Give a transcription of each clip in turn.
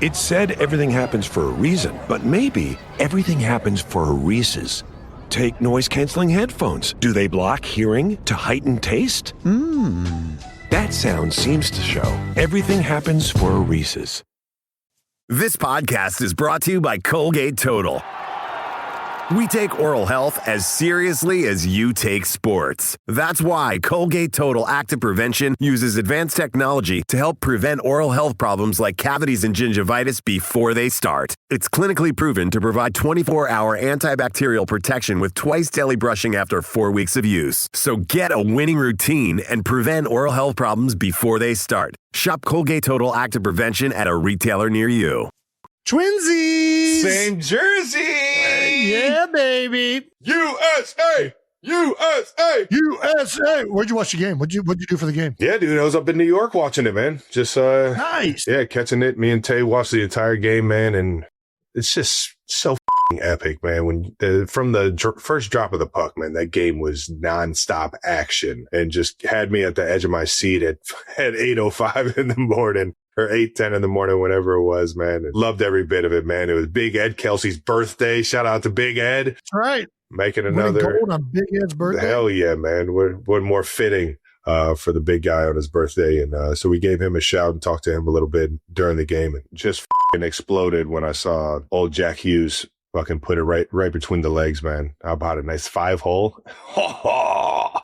It said everything happens for a reason, but maybe everything happens for a Reese's. Take noise-canceling headphones. Do they block hearing to heighten taste? That sound seems to show everything happens for a Reese's. This podcast is brought to you by Colgate Total. We take oral health as seriously as you take sports. That's why Colgate Total Active Prevention uses advanced technology to help prevent oral health problems like cavities and gingivitis before they start. It's clinically proven to provide 24-hour antibacterial protection with twice daily brushing after 4 weeks of use. So get a winning routine and prevent oral health problems before they start. Shop Colgate Total Active Prevention at a retailer near you. Twinsies! Same jersey! Yeah, baby! USA! USA! USA! Where'd you watch the game? What'd you do for the game? Yeah, dude, I was up in New York watching it, man. Just, nice! Yeah, catching it. Me and Tay watched the entire game, man, and it's just so epic, man. When from the first drop of the puck, man, that game was nonstop action and just had me at the edge of my seat at 8:05 in the morning. Or 8:10 in the morning, whenever it was, man. Loved every bit of it, man. It was Big Ed Kelsey's birthday. Shout out to Big Ed. That's right. Making another gold on Big Ed's birthday. Hell yeah, man. What more fitting for the big guy on his birthday? And so we gave him a shout and talked to him a little bit during the game, and just exploded when I saw old Jack Hughes fucking put it right between the legs, man. How about a nice 5-hole?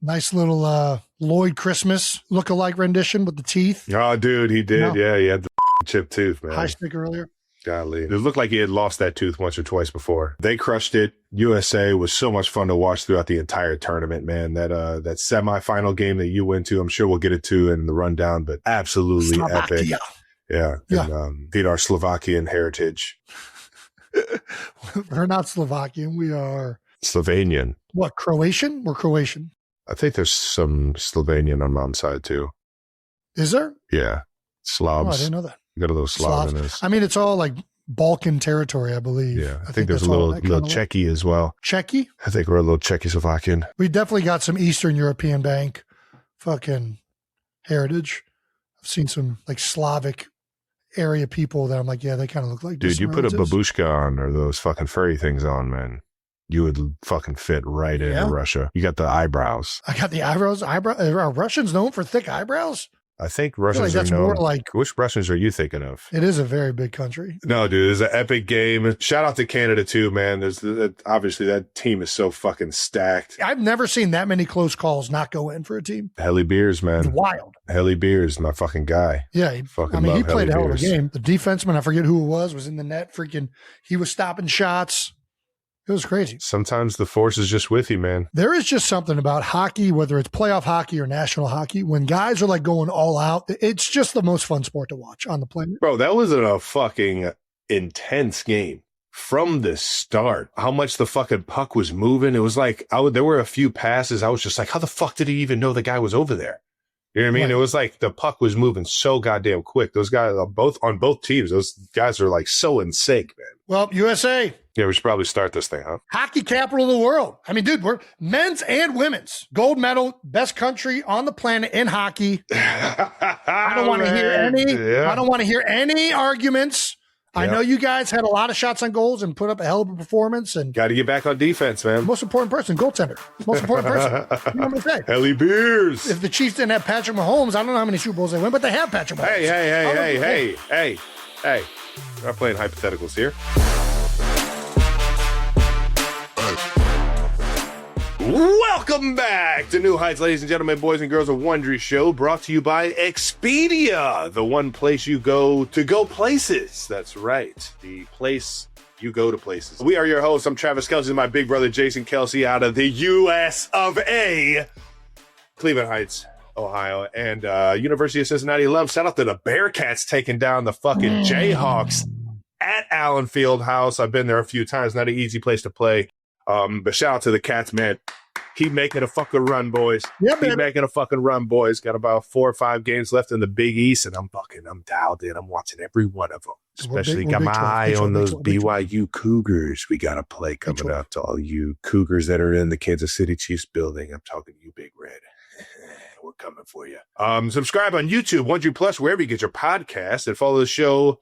Nice little Lloyd Christmas look-alike rendition with the teeth. Oh, dude, he did. Yeah, he had the chipped tooth, man. High stick earlier. Golly. It looked like he had lost that tooth once or twice before. They crushed it. USA was so much fun to watch throughout the entire tournament, man. That semifinal game that you went to, I'm sure we'll get it to in the rundown, but absolutely Slovakia. epic. Yeah. And beat our Slovakian heritage. We're not Slovakian. We are Slovenian. What, Croatian? We're Croatian. I think there's some Slovenian on mom's side too. Is there? Yeah. Slavs. Oh, I didn't know that. You got a little Slav in us. I mean, it's all like Balkan territory, I believe. Yeah. I think there's a little Czechy as well. Czechy? I think we're a little Czechoslovakian. We definitely got some Eastern European bank fucking heritage. I've seen some like Slavic area people that I'm like, yeah, they kind of look like dude, you put a babushka on or those fucking furry things on, man. You would fucking fit right into Russia. You got the eyebrows. I got the eyebrows. Are Russians known for thick eyebrows? I think Russians that's are known. More like, which Russians are you thinking of? It is a very big country. No, dude, it's an epic game. Shout out to Canada too, man. Obviously that team is so fucking stacked. I've never seen that many close calls not go in for a team. Helly Beers, man. It's wild. Helly Beers, my fucking guy. Yeah, he played a hell of a game. The defenseman, I forget who it was in the net. He was stopping shots. It was crazy. Sometimes the force is just with you, man. There is just something about hockey, whether it's playoff hockey or national hockey, when guys are like going all out, it's just the most fun sport to watch on the planet. Bro, that was a fucking intense game from the start. How much the fucking puck was moving. It was like, there were a few passes. I was just like, how the fuck did he even know the guy was over there? You know what I mean? Right. It was like the puck was moving so goddamn quick. Those guys on both teams, those guys are like so in sync, man. Well, USA. Yeah, we should probably start this thing, huh? Hockey capital of the world. I mean, dude, we're men's and women's gold medal, best country on the planet in hockey. I don't want to hear any. Yeah. I don't want to hear any arguments. I know you guys had a lot of shots on goals and put up a hell of a performance. And got to get back on defense, man. Most important person, goaltender. Most important person. You know what I'm saying? Helly Beers. If the Chiefs didn't have Patrick Mahomes, I don't know how many Super Bowls they win, but they have Patrick Mahomes. Hey. We're not playing hypotheticals here. Welcome back to New Heights, ladies and gentlemen, boys and girls, a Wondery show brought to you by Expedia, the one place you go to go places. That's right, the place you go to places. We are your hosts. I'm Travis Kelsey, my big brother Jason Kelsey out of the U.S. of A., Cleveland Heights, Ohio, and University of Cincinnati alum. Shout out to the Bearcats taking down the fucking Jayhawks at Allen Fieldhouse. I've been there a few times. Not an easy place to play. But shout out to the Cats, man. Keep making a fucking run, boys. Yeah, Keep making a fucking run, boys. Got about 4 or 5 games left in the Big East, and I'm dialed in. I'm watching every one of them. Especially got my eye on those BYU Cougars we got to play coming up. To all you Cougars that are in the Kansas City Chiefs building, I'm talking to you, Big Red. We're coming for you. Subscribe on YouTube, Wondery Plus, wherever you get your podcast, and follow the show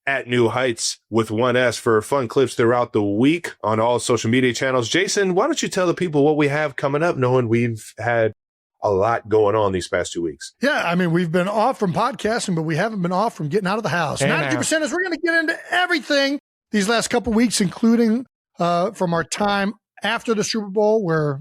at New Heights with 1S for fun clips throughout the week on all social media channels. Jason, why don't you tell the people what we have coming up, knowing we've had a lot going on these past 2 weeks? Yeah, I mean, we've been off from podcasting, but we haven't been off from getting out of the house. 92% is we're going to get into everything these last couple weeks, including from our time after the Super Bowl, where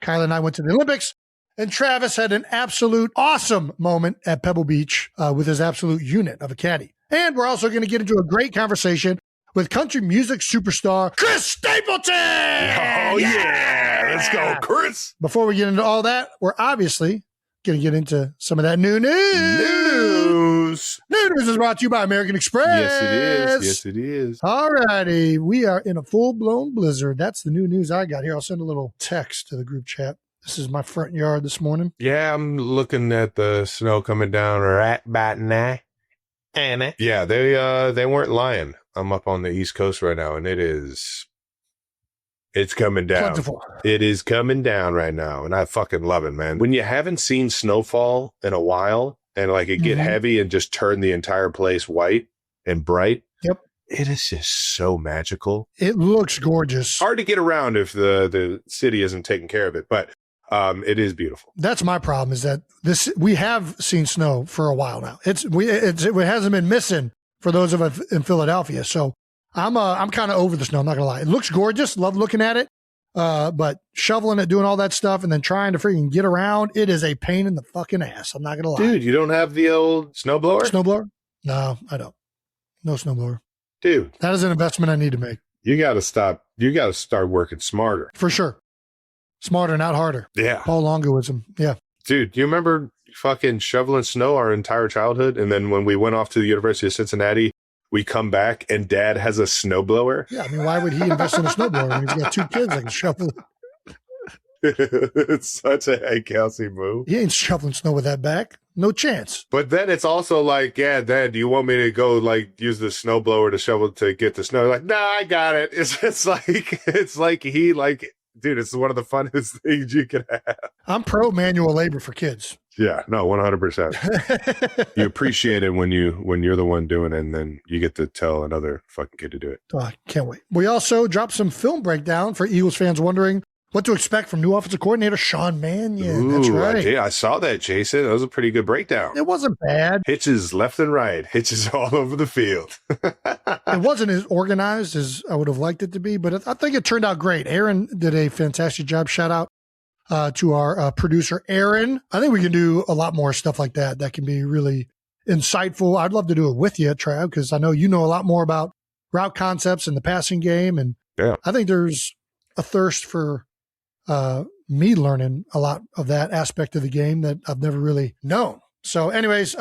Kylie and I went to the Olympics, and Travis had an absolute awesome moment at Pebble Beach with his absolute unit of a caddy. And we're also going to get into a great conversation with country music superstar Chris Stapleton. Oh, yeah. Let's go, Chris. Before we get into all that, we're obviously going to get into some of that new news. New news is brought to you by American Express. Yes, it is. Yes, it is. All righty. We are in a full-blown blizzard. That's the new news I got here. They send a little text to the group chat. This is my front yard this morning. Yeah, I'm looking at the snow coming down right about now. Yeah, they weren't lying. I'm up on the East Coast right now, and it's coming down. Plentiful. It is coming down right now, and I fucking love it, man. When you haven't seen snowfall in a while, and like it get heavy and just turn the entire place white and bright. Yep. It is just so magical. It looks gorgeous. Hard to get around if the city isn't taking care of it, but it is beautiful. That's my problem, is that we have seen snow for a while now. It hasn't been missing for those of us in Philadelphia. So I'm kind of over the snow. I'm not gonna lie. It looks gorgeous. Love looking at it. But shoveling it, doing all that stuff, and then trying to freaking get around, it is a pain in the fucking ass. I'm not gonna lie. Dude, you don't have the old snowblower? Snowblower? No, I don't. No snowblower. Dude, that is an investment I need to make. You got to stop. You got to start working smarter. For sure. Smarter, not harder. Yeah. Paul Longoism. Yeah. Dude, do you remember fucking shoveling snow our entire childhood? And then when we went off to the University of Cincinnati, we come back and Dad has a snowblower? Yeah, I mean, why would he invest in a snowblower when he's got 2 kids that can shovel? It's such a Hank Kelsey move. He ain't shoveling snow with that back. No chance. But then it's also like, yeah, Dad, do you want me to go like use the snowblower to shovel to get the snow? Like, nah, I got it. It's like he like, dude, it's one of the funnest things you can have. I'm pro manual labor for kids. Yeah, no, 100%. You appreciate it when you're the one doing it, and then you get to tell another fucking kid to do it. Oh, I can't wait. We also dropped some film breakdown for Eagles fans wondering what to expect from new offensive coordinator Sean Mannion. Ooh, that's right. I saw that, Jason. That was a pretty good breakdown. It wasn't bad. Hitches left and right. Hitches all over the field. It wasn't as organized as I would have liked it to be, but I think it turned out great. Aaron did a fantastic job. Shout out to our producer, Aaron. I think we can do a lot more stuff like that. That can be really insightful. I'd love to do it with you, Trav, because I know you know a lot more about route concepts and the passing game. And yeah. I think there's a thirst for me learning a lot of that aspect of the game that I've never really known. So anyways,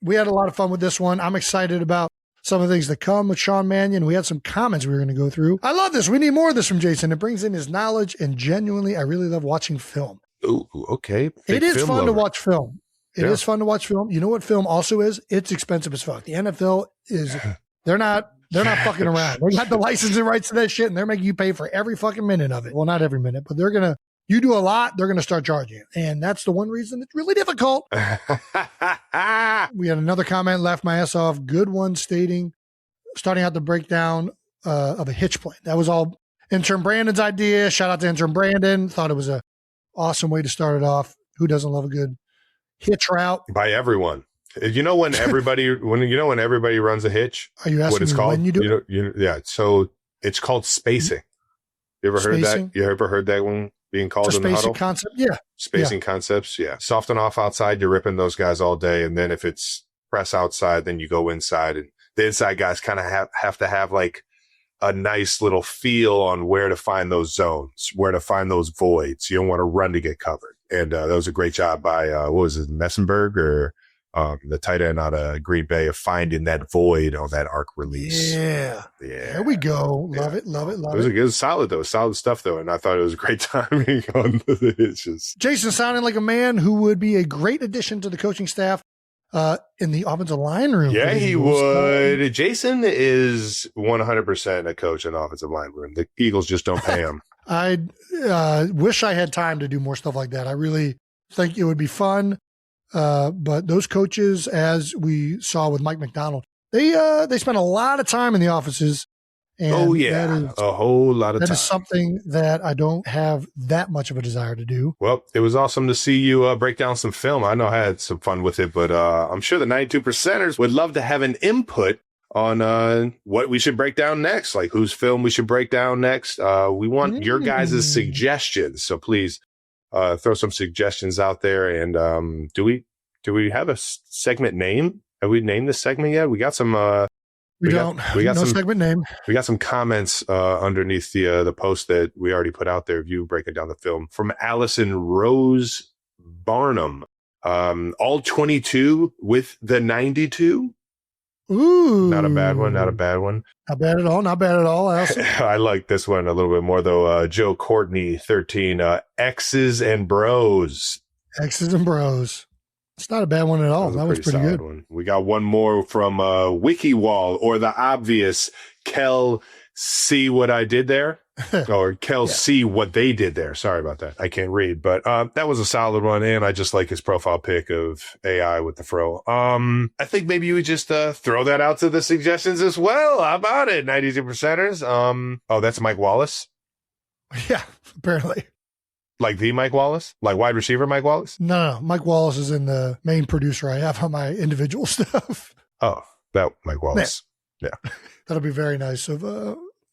we had a lot of fun with this one. I'm excited about some of the things that come with Sean Mannion. We had some comments we were going to go through. I love this. We need more of this from Jason. It brings in his knowledge, and genuinely, I really love watching film. Ooh, okay. It is fun to watch film. It is fun to watch film. You know what film also is? It's expensive as fuck. The NFL is, they're not fucking around. They got the licensing rights to that shit, and they're making you pay for every fucking minute of it. Well, not every minute, but you do a lot, they're going to start charging you. And that's the one reason it's really difficult. We had another comment, laughed my ass off. Good one starting out the breakdown of a hitch plane. That was all intern Brandon's idea. Shout out to intern Brandon. Thought it was a awesome way to start it off. Who doesn't love a good hitch route? By everyone. You know when everybody runs a hitch? Are you asking what it's me called? When you do it? Yeah. So it's called spacing. You ever heard that? You ever heard that one being called in the huddle? Spacing concept? Yeah. Spacing concepts. Yeah. Soften off outside. You're ripping those guys all day. And then if it's press outside, then you go inside, and the inside guys kind of have to have like a nice little feel on where to find those zones, where to find those voids. You don't want to run to get covered. And that was a great job by, what was it, Messenberg or the tight end out of Green Bay, of finding that void on that arc release. Yeah. There we go. Love it. It was solid though. Solid stuff though. And I thought it was a great timing on the hitches. Jason sounded like a man who would be a great addition to the coaching staff in the offensive line room. Yeah, he would. Jason is 100% a coach in the offensive line room. The Eagles just don't pay him. I wish I had time to do more stuff like that. I really think it would be fun. But those coaches, as we saw with Mike McDonald, they spend a lot of time in the offices. And a whole lot of time. That is something that I don't have that much of a desire to do. Well, it was awesome to see you break down some film. I know I had some fun with it, but I'm sure the 92%ers would love to have an input on what we should break down next, like whose film we should break down next. We want your guys' suggestions, so please throw some suggestions out there. And do we have a segment name? Have we named this segment yet? We got some. We got no some segment name. We got some comments underneath the post that we already put out there of you breaking down the film from Allison Rose Barnum. All 22 with the 92. Ooh, not a bad one. Not bad at all. I like this one a little bit more though. Joe Courtney 13. X's and Bros. It's not a bad one at all. That was pretty good. One. We got one more from WikiWall, or the obvious Kel, see what I did there? Or Kel, see what they did there. Sorry about that. I can't read, but that was a solid one, and I just like his profile pic of AI with the fro. I think maybe you would just throw that out to the suggestions as well. How about it, 92%ers? Oh, that's Mike Wallace? Yeah, apparently. Like the Mike Wallace? Like wide receiver Mike Wallace? No. Mike Wallace is in the main producer I have on my individual stuff. Oh, that Mike Wallace. Yeah. That'll be very nice of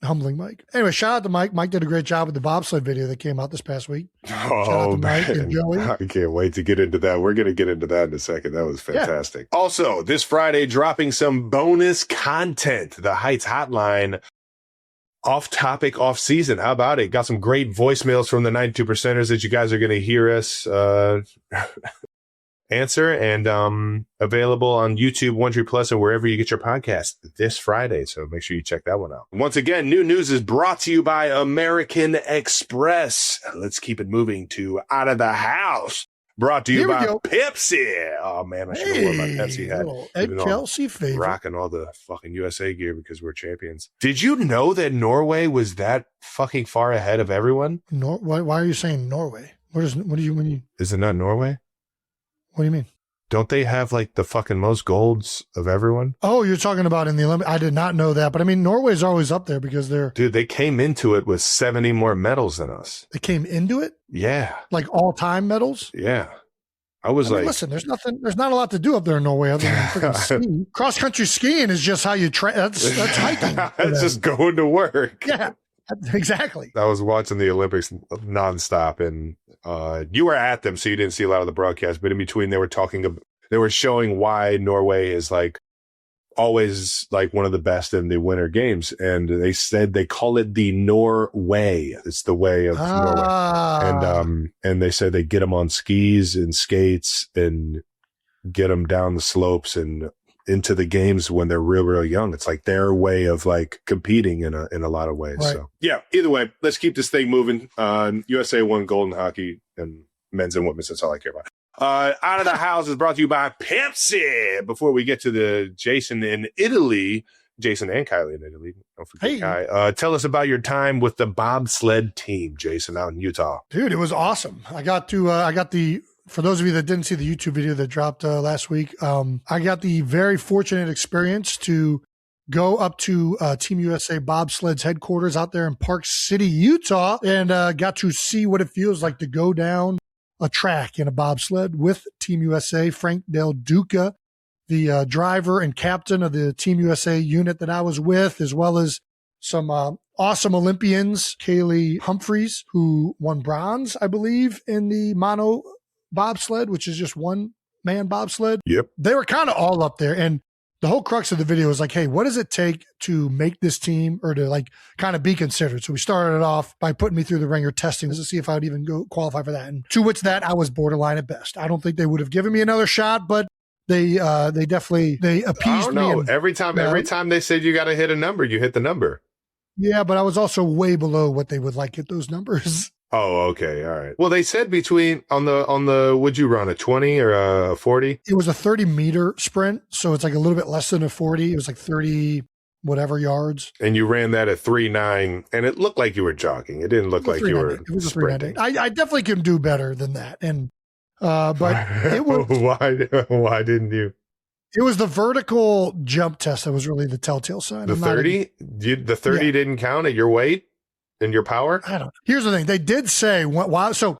humbling Mike. Anyway, shout out to Mike. Mike did a great job with the bobsled video that came out this past week. Shout out to Mike and Joey. I can't wait to get into that. We're going to get into that in a second. That was fantastic. Yeah. Also, this Friday, dropping some bonus content. The Heights Hotline. Off topic, off season. How about it? Got some great voicemails from the 92%ers that you guys are going to hear us answer, and available on YouTube, Wondery Plus, and wherever you get your podcast this Friday. So make sure you check that one out. Once again, new news is brought to you by American Express. Let's keep it moving to Out of the House. Brought to you by Pepsi. Oh, man, I should have worn my Pepsi hat. Ed Kelsey favorite. Rocking all the fucking USA gear because we're champions. Did you know that Norway was that fucking far ahead of everyone? Why are you saying Norway? What do you? Is it not Norway? What do you mean? Don't they have like the fucking most golds of everyone? Oh, you're talking about in the Olympics. I did not know that, but I mean, Norway's always up there because they came into it with 70 more medals than us. They came into it? Yeah. Like all-time medals? Yeah. I mean, listen, there's not a lot to do up there in Norway other than freaking skiing. Cross-country skiing is just how you train. That's hiking. That's just going to work. Yeah. Exactly. I was watching the Olympics nonstop, and you were at them, so you didn't see a lot of the broadcast. But in between, they were showing why Norway is like always like one of the best in the Winter Games, and they said they call it the Norway. It's the way of Norway, and they said they get them on skis and skates and get them down the slopes and into the games when they're real young. It's like their way of like competing in a lot of ways. Right. So yeah, either way, let's keep this thing moving. USA won gold in hockey, and men's and women's. That's all I care about. Out of the House is brought to you by Pepsi. Before we get to the Jason and Kylie in Italy, don't forget Kai. Tell us about your time with the bobsled team, Jason, out in Utah. Dude, it was awesome. For those of you that didn't see the YouTube video that dropped last week, I got the very fortunate experience to go up to Team USA Bobsled's headquarters out there in Park City, Utah, and got to see what it feels like to go down a track in a bobsled with Team USA. Frank Del Duca, the driver and captain of the Team USA unit that I was with, as well as some awesome Olympians, Kylie Humphreys, who won bronze, I believe, in the mono bobsled, which is just one man bobsled. Yep. They were kind of all up there. And the whole crux of the video was like, hey, what does it take to make this team or to like kind of be considered? So we started off by putting me through the ringer testing to see if I would even go qualify for that. And to which that I was borderline at best. I don't think they would have given me another shot, but they appeased me. Every time they said you got to hit a number, you hit the number. Yeah, but I was also way below what they would like at those numbers. Oh, okay. All right. Well, they said between on the would you run a 20 or a 40? It was a 30-meter sprint, so it's like a little bit less than a 40. It was like 30 whatever yards. And you ran that at 3.9, and it looked like you were jogging. It didn't look like you were It was sprinting. a 3.9. I definitely can do better than that. And but it was why didn't you? It was the vertical jump test that was really the telltale sign. The 30? The 30 didn't count at your weight and your power? I don't know. Here's the thing. They did say, so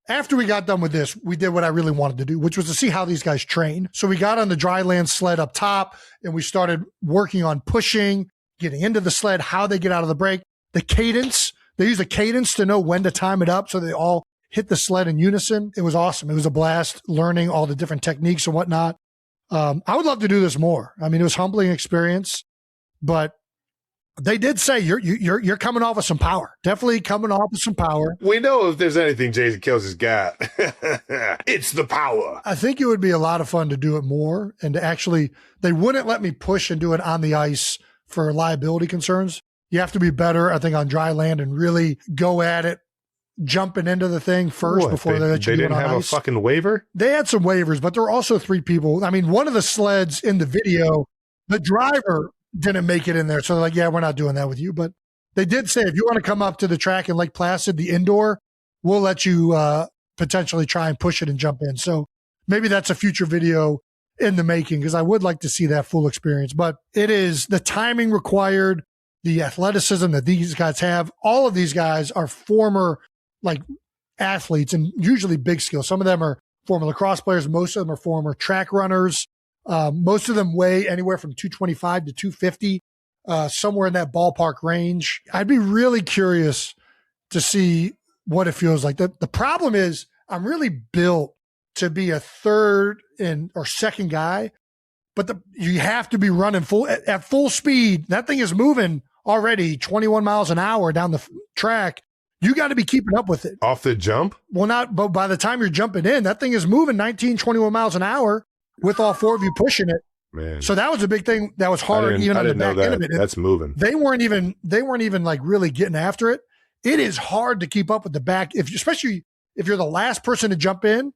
after we got done with this, we did what I really wanted to do, which was to see how these guys train. So we got on the dry land sled up top and we started working on pushing, getting into the sled, how they get out of the break, the cadence. They use a cadence to know when to time it up so they all hit the sled in unison. It was awesome. It was a blast learning all the different techniques and whatnot. I would love to do this more. I mean, it was a humbling experience, but they did say you're coming off with some power. Definitely coming off with some power. We know if there's anything Jason Kills has got, it's the power. I think it would be a lot of fun to do it more and to actually, they wouldn't let me push and do it on the ice for liability concerns. You have to be better, I think, on dry land and really go at it, jumping into the thing first before they let you do it on ice. They didn't have a fucking waiver? They had some waivers, but there were also 3 people. I mean, one of the sleds in the video, the driver didn't make it in there. So they're like, yeah, we're not doing that with you. But they did say, if you want to come up to the track in Lake Placid, the indoor, we'll let you potentially try and push it and jump in. So maybe that's a future video in the making, because I would like to see that full experience. But it is the timing required, the athleticism that these guys have. All of these guys are former like athletes and usually big skills. Some of them are former lacrosse players. Most of them are former track runners. Most of them weigh anywhere from 225 to 250, somewhere in that ballpark range. I'd be really curious to see what it feels like. The problem is I'm really built to be a third or second guy, but you have to be running at full speed. That thing is moving already 21 miles an hour down the track. You got to be keeping up with it. Off the jump? Well, but by the time you're jumping in, that thing is moving 19, 21 miles an hour with all 4 of you pushing it. Man. So that was a big thing that was hard even on the back end of it. That's moving. They weren't even like really getting after it. It is hard to keep up with the back, especially if you're the last person to jump in,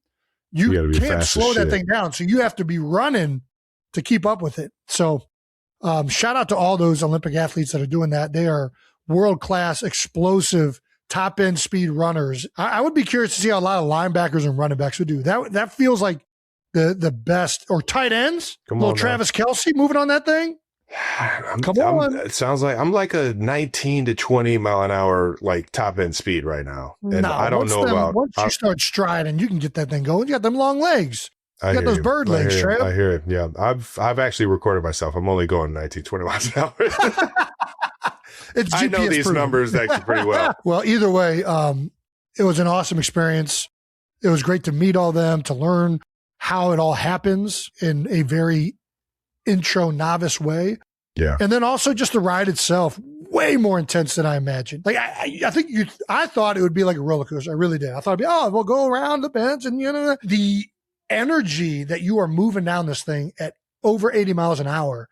you can't slow that thing down. So you have to be running to keep up with it. So shout out to all those Olympic athletes that are doing that. They are world-class, explosive, top-end speed runners. I would be curious to see how a lot of linebackers and running backs would do. That feels like the best. Or tight ends. Little Travis Kelce moving on that thing. Come on. It sounds like I'm like a 19 to 20 mile an hour like top-end speed right now. And I don't know about... Once you start striding, you can get that thing going. You got them long legs. You got those bird legs, Trev. I hear it. Yeah. I've actually recorded myself. I'm only going 19, 20 miles an hour. I know these numbers actually pretty well. Well, either way, it was an awesome experience. It was great to meet all them, to learn how it all happens in a very intro novice way. Yeah. And then also just the ride itself, way more intense than I imagined. Like I thought it would be like a roller coaster. I really did. I thought it'd be, we'll go around the bends and the energy that you are moving down this thing at over 80 miles an hour.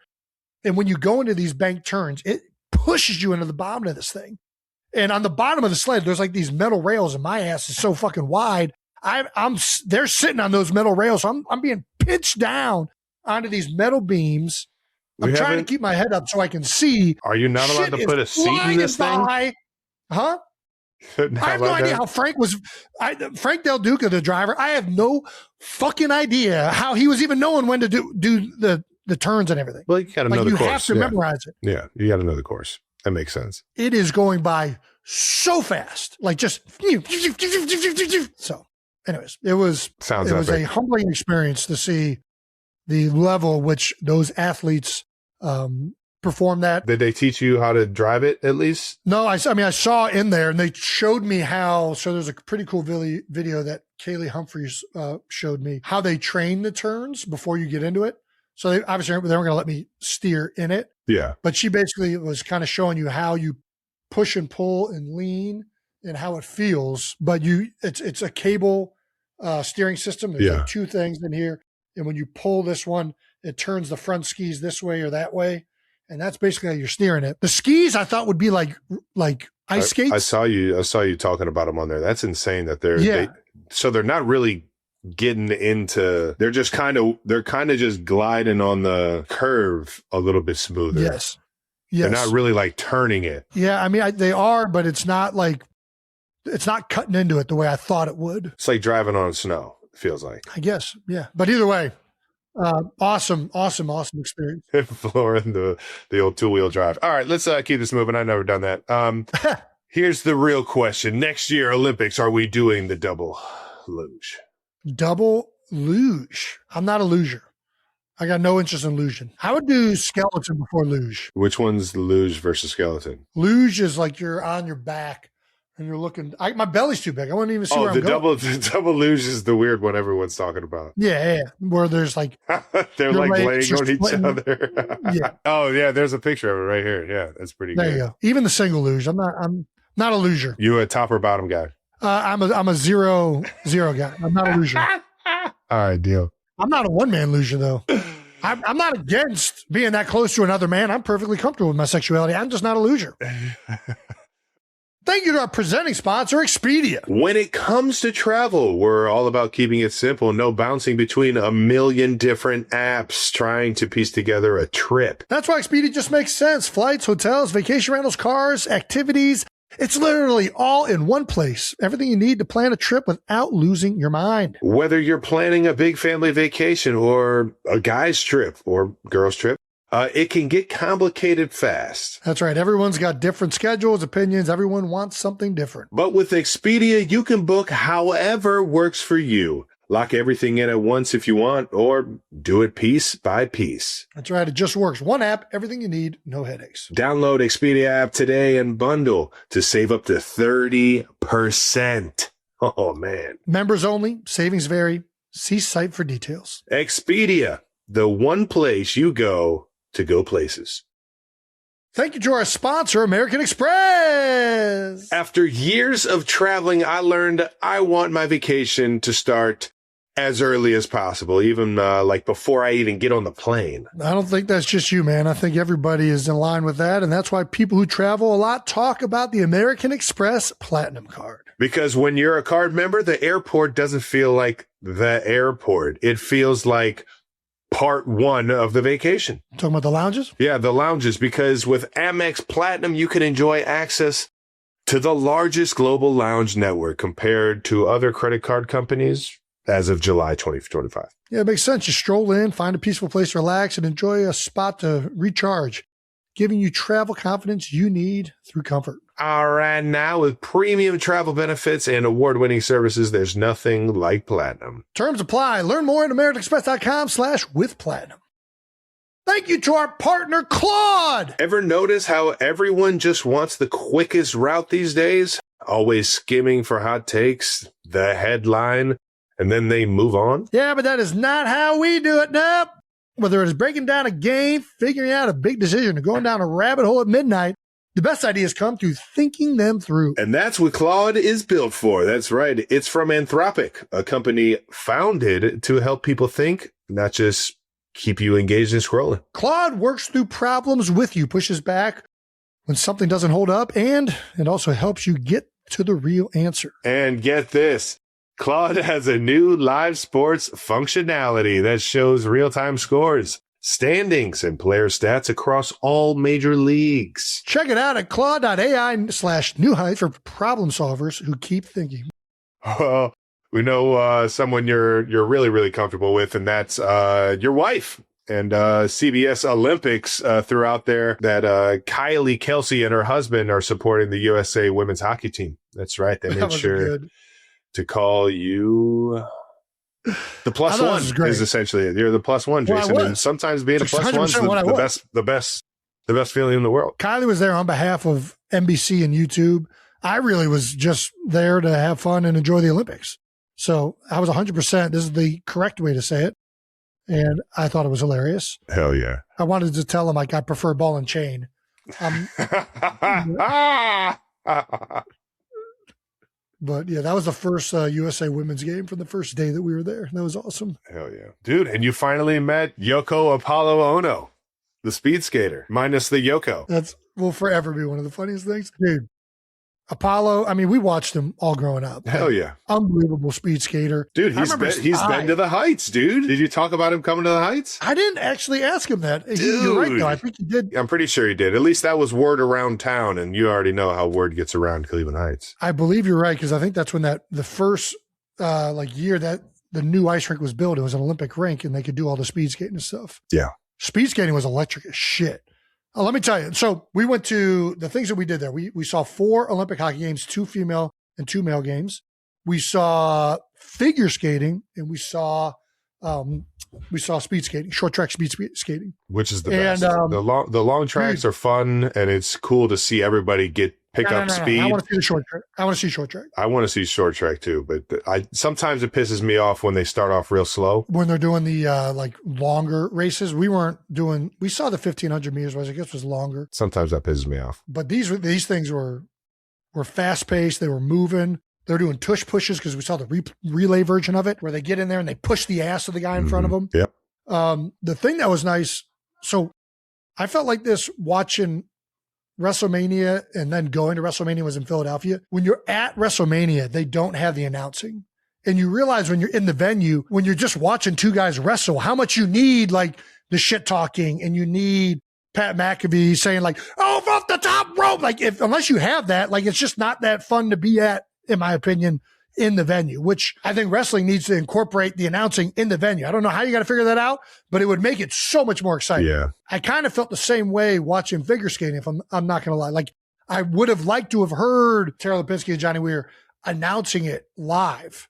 And when you go into these bank turns, it pushes you into the bottom of this thing. And on the bottom of the sled, there's like these metal rails, and my ass is so fucking wide. They're sitting on those metal rails. So I'm being pitched down onto these metal beams. I'm trying to keep my head up so I can see. Are you not allowed to put a seat in this thing? Huh? I have no idea how Frank Del Duca, the driver. I have no fucking idea how he was even knowing when to do the turns and everything. Well, you got to know the course. You have to memorize it. Yeah, you got to know the course. That makes sense. It is going by so fast, like just so. Anyways, it was a humbling experience to see the level at which those athletes perform that. Did they teach you how to drive it at least? No, I saw in there, and they showed me how. So there's a pretty cool video that Kylie Humphreys showed me how they train the turns before you get into it. So they weren't going to let me steer in it. Yeah. But she basically was kind of showing you how you push and pull and lean and how it feels. But it's a cable steering system. There's like 2 things in here. And when you pull this one, it turns the front skis this way or that way. And that's basically how you're steering it. The skis I thought would be like ice skates. I saw you talking about them on there. That's insane that they're not really getting into, they're kind of just gliding on the curve a little bit smoother. Yes. They're not really like turning it. Yeah. I mean, they are, but it's not cutting into it the way I thought it would. It's like driving on snow. It feels like, I guess. Yeah. But either way, Awesome experience. Flooring the old two-wheel drive. All right, let's keep this moving. I've never done that. Here's the real question. Next year, Olympics, are we doing the double luge? Double luge. I'm not a luger. I got no interest in luging. I would do skeleton before luge. Which one's the luge versus skeleton? Luge is like you're on your back and you're looking. My belly's too big. I wouldn't even see where I'm going. The double luge is the weird one everyone's talking about. Yeah. Where there's like they're like laying on each other. Yeah. Oh yeah, there's a picture of it right here. Yeah, that's pretty good. There you go. Even the single luge. I'm not a luger. You a top or bottom guy? I'm a zero guy. I'm not a luger. All right, deal. I'm not a one-man luger, though. I'm not against being that close to another man. I'm perfectly comfortable with my sexuality. I'm just not a luger. Thank you to our presenting sponsor, Expedia. When it comes to travel, we're all about keeping it simple. No bouncing between a million different apps trying to piece together a trip. That's why Expedia just makes sense. Flights, hotels, vacation rentals, cars, activities. It's literally all in one place. Everything you need to plan a trip without losing your mind. Whether you're planning a big family vacation or a guy's trip or girl's trip, it can get complicated fast. That's right. Everyone's got different schedules, opinions. Everyone wants something different. But with Expedia, you can book however works for you. Lock everything in at once if you want, or do it piece by piece. That's right. It just works. One app, everything you need, no headaches. Download Expedia app today and bundle to save up to 30%. Oh, man. Members only. Savings vary. See site for details. Expedia, the one place you go to go places. Thank you to our sponsor, American Express. After years of traveling, I learned I want my vacation to start as early as possible, even like before I even get on the plane. I don't think that's just you, man. I think everybody is in line with that. And that's why people who travel a lot talk about the American Express Platinum Card. Because when you're a card member, the airport doesn't feel like the airport. It feels like part one of the vacation. Talking about the lounges? Yeah, the lounges. Because with Amex Platinum, you can enjoy access to the largest global lounge network compared to other credit card companies as of July 2025. Yeah, it makes sense. You stroll in, find a peaceful place to relax, and enjoy a spot to recharge, giving you travel confidence you need through comfort. All right, now with premium travel benefits and award-winning services, there's nothing like Platinum. Terms apply. Learn more at americanexpress.com/withplatinum. Thank you to our partner, Claude. Ever notice how everyone just wants the quickest route these days? Always skimming for hot takes, the headline, and then they move on? Yeah, but that is not how we do it. Nope. Whether it is breaking down a game, figuring out a big decision, or going down a rabbit hole at midnight, the best ideas come through thinking them through. And that's what Claude is built for. That's right. It's from Anthropic, a company founded to help people think, not just keep you engaged in scrolling. Claude works through problems with you, pushes back when something doesn't hold up, and it also helps you get to the real answer. And get this. Claude has a new live sports functionality that shows real-time scores, standings, and player stats across all major leagues. Check it out at claude.ai/New Heights for problem solvers who keep thinking. Well, we know someone you're really, really comfortable with, and that's your wife. And CBS Olympics threw out there that Kylie, Kelsey, and her husband are supporting the USA women's hockey team. That's right. They made sure to call you the plus one is essentially it. You're the plus one, Jason. And sometimes being a plus one is the best feeling in the world. Kylie was there on behalf of NBC and YouTube. I really was just there to have fun and enjoy the Olympics. So I was 100%. This is the correct way to say it. And I thought it was hilarious. Hell yeah. I wanted to tell him like I prefer ball and chain. But yeah, that was the first USA women's game from the first day that we were there. That was awesome. Hell yeah. Dude, and you finally met Yoko Apollo Ono, the speed skater, minus the Yoko. That's will forever be one of the funniest things. Dude, Apollo, I mean, we watched him all growing up. Hell yeah. Unbelievable speed skater. Dude, he's been to the Heights, dude. Did you talk about him coming to the Heights? I didn't actually ask him that. Dude. You're right, though. I think he did. I'm pretty sure he did. At least that was word around town, and you already know how word gets around Cleveland Heights. I believe you're right, because I think that's when the first year that the new ice rink was built, it was an Olympic rink and they could do all the speed skating and stuff. Yeah. Speed skating was electric as shit. Let me tell you. So we went to the things that we did there. We saw 4 Olympic hockey games, 2 female and 2 male games. We saw figure skating and we saw speed skating, short track speed skating, which is the best. The long tracks are fun, and it's cool to see everybody pick up speed. I want to see the short track. I want to see short track. I want to see short track too, but sometimes it pisses me off when they start off real slow. When they're doing the like longer races, we saw the 1,500 meters, which I guess was longer. Sometimes that pisses me off. But these things were fast paced. They were moving. They're doing tush pushes because we saw the relay version of it where they get in there and they push the ass of the guy in front of them. Yep. The thing that was nice, so I felt like this watching WrestleMania and then going to WrestleMania was in Philadelphia. When you're at WrestleMania, they don't have the announcing. And you realize when you're in the venue, when you're just watching 2 guys wrestle, how much you need like the shit talking and you need Pat McAfee saying like, oh, off the top rope. Like unless you have that, like it's just not that fun to be at, in my opinion, in the venue, which I think wrestling needs to incorporate the announcing in the venue. I don't know how you got to figure that out, but it would make it so much more exciting. Yeah. I kind of felt the same way watching figure skating, if I'm not going to lie. Like I would have liked to have heard Tara Lipinski and Johnny Weir announcing it live.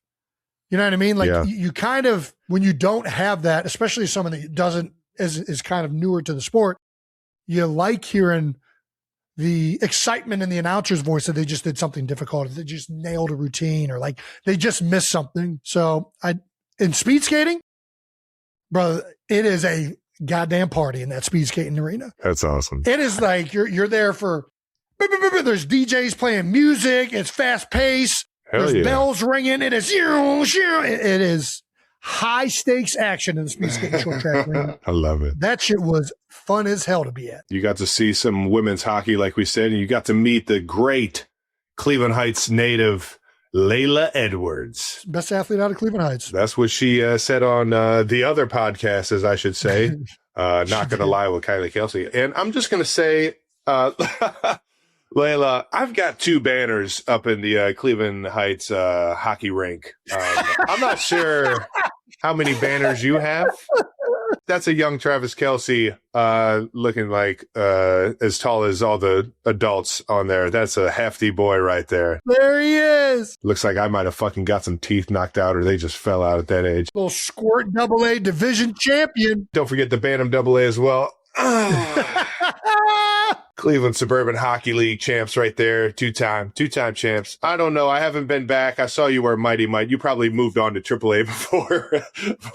You know what I mean? Like you kind of, when you don't have that, especially someone that is kind of newer to the sport, you like hearing the excitement in the announcer's voice that they just did something difficult, they just nailed a routine, or like they just missed something. So in speed skating, bro, it is a goddamn party in that speed skating arena. That's awesome. It is like you're there for, there's DJs playing music. It's fast paced. There's bells ringing. It is high stakes action in the speed skating short track arena. I love it. That shit was fun as hell to be at. You got to see some women's hockey, like we said, and you got to meet the great Cleveland Heights native Laila Edwards. Best athlete out of Cleveland Heights. That's what she said on the other podcast, as I should say. Not going to lie, with Kylie Kelsey. And I'm just going to say, Laila, I've got 2 banners up in the Cleveland Heights hockey rink. I'm not sure how many banners you have. That's a young Travis Kelsey looking like as tall as all the adults on there. That's a hefty boy right there. There he is. Looks like I might have fucking got some teeth knocked out, or they just fell out at that age. Little squirt AA division champion. Don't forget the Bantam AA as well. Cleveland Suburban Hockey League champs right there. Two-time champs. I don't know. I haven't been back. I saw you were Mighty Might. You probably moved on to AAA before.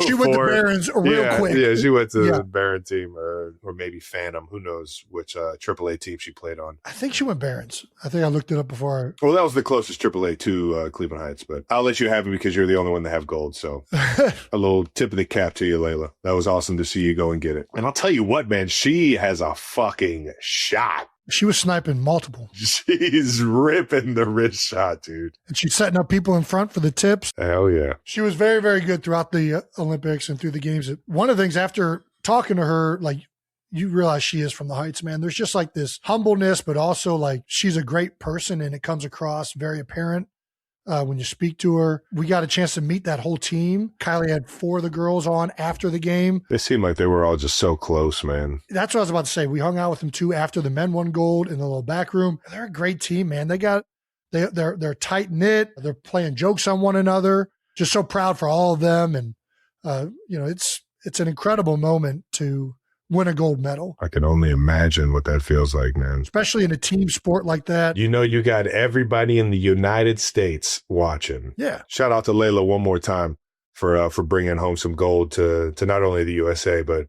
She went to Barons real quick. Yeah, she went to the Baron team or maybe Phantom. Who knows which AAA team she played on. I think she went Barons. I think I looked it up before. Well, that was the closest AAA to Cleveland Heights, but I'll let you have it because you're the only one that have gold. So a little tip of the cap to you, Laila. That was awesome to see you go and get it. And I'll tell you what, man, she has a fucking shot. She was sniping multiple. She's ripping the wrist shot, dude. And she's setting up people in front for the tips. Hell yeah. She was very, very good throughout the Olympics and through the games. One of the things after talking to her, like, you realize she is from the Heights, man. There's just like this humbleness, but also like she's a great person and it comes across very apparent when you speak to her. We got a chance to meet that whole team. Kylie had 4 of the girls on after the game. They seemed like they were all just so close, man. That's what I was about to say. We hung out with them too after the men won gold in the little back room. They're a great team, man. They're tight knit. They're playing jokes on one another. Just so proud for all of them. And it's an incredible moment to win a gold medal. I can only imagine what that feels like, man. Especially in a team sport like that. You know, you got everybody in the United States watching. Yeah. Shout out to Laila one more time for bringing home some gold to not only the USA, but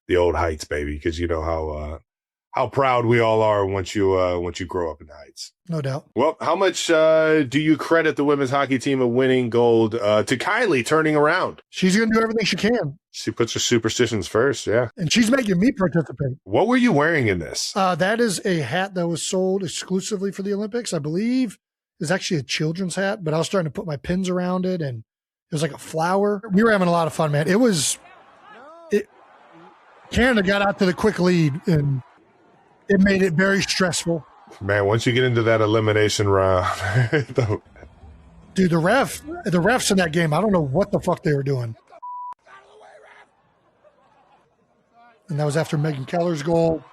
the old Heights, baby. Because you know how proud we all are once you grow up in the Heights. No doubt. Well, how much do you credit the women's hockey team of winning gold to Kylie turning around? She's going to do everything she can. She puts her superstitions first, yeah. And she's making me participate. What were you wearing in this? That is a hat that was sold exclusively for the Olympics. I believe it's actually a children's hat, but I was starting to put my pins around it, and it was like a flower. We were having a lot of fun, man. Canada got out to the quick lead, and it made it very stressful. Man, once you get into that elimination round, Dude, the refs in that game, I don't know what the fuck they were doing. And that was after Megan Keller's goal.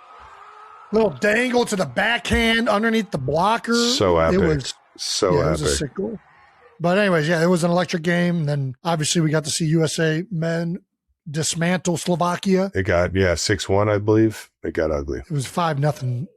Little dangle to the backhand underneath the blocker. So epic. It was so epic. It was a sick goal. But anyways, yeah, it was an electric game. And then obviously we got to see USA men dismantle Slovakia. It got 6-1, I believe. It got ugly. It was 5-0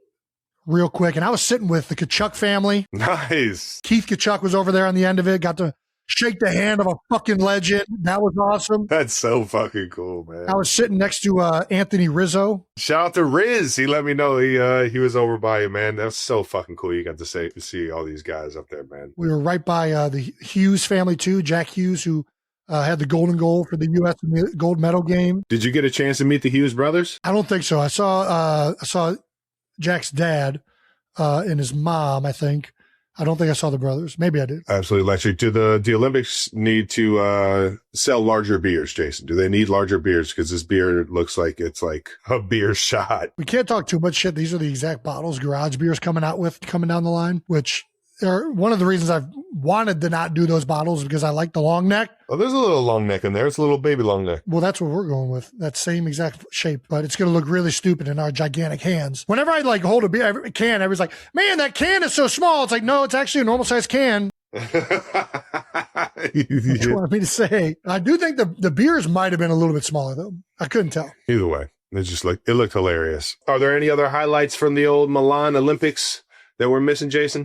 real quick. And I was sitting with the Kachuk family. Nice. Keith Kachuk was over there on the end of it. Got to shake the hand of a fucking legend. That was awesome. That's so fucking cool, man. I was sitting next to Anthony Rizzo. Shout out to Riz. He let me know he was over by you, man. That's so fucking cool. You got to see all these guys up there, man. We were right by the Hughes family too. Jack Hughes, who had the golden goal for the U.S. in the gold medal game. Did you get a chance to meet the Hughes brothers? I don't think so. I saw Jack's dad and his mom, I think. I don't think I saw the brothers. Maybe I did. Absolutely electric. Do the Olympics need to sell larger beers, Jason? Do they need larger beers? Because this beer looks like it's like a beer shot. We can't talk too much shit. These are the exact bottles Garage Beer's coming down the line, which are one of the reasons I've wanted to not do those bottles because I like the long neck. Oh, there's a little long neck in there. It's a little baby long neck. Well, that's what we're going with. That same exact shape, but it's going to look really stupid in our gigantic hands. Whenever I hold a beer can, everybody's like, man, that can is so small. It's like, no, it's actually a normal size can. What you want me to say? I do think the beers might have been a little bit smaller though. I couldn't tell. Either way, it looked hilarious. Are there any other highlights from the old Milan Olympics that we're missing, Jason?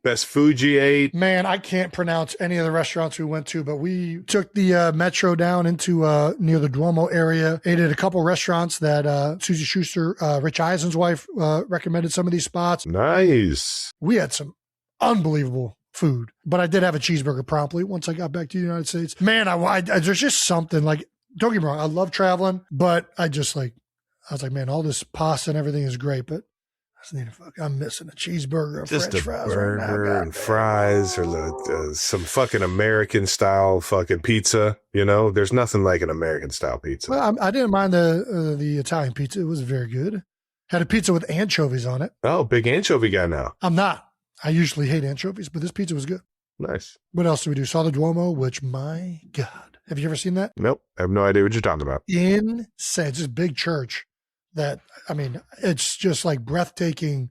Best food you ate? Man, I can't pronounce any of the restaurants we went to, but we took the metro down into near the Duomo area, ate at a couple restaurants that Susie Schuster, Rich Eisen's wife, recommended some of these spots. Nice. We had some unbelievable food, but I did have a cheeseburger promptly once I got back to the United States. Man, I there's just something like, don't get me wrong, I love traveling, but I was like, man, all this pasta and everything is great, but I'm missing a cheeseburger, just French a fries burger right now. and fries, or some fucking American style fucking pizza. You know, there's nothing like an American style pizza. Well, I didn't mind the Italian pizza; it was very good. Had a pizza with anchovies on it. Oh, big anchovy guy now. I'm not. I usually hate anchovies, but this pizza was good. Nice. What else did we do? Saw the Duomo, which my God, have you ever seen that? Nope, I have no idea what you're talking about. Insane! It's this big church. That, I mean, it's just like breathtakingly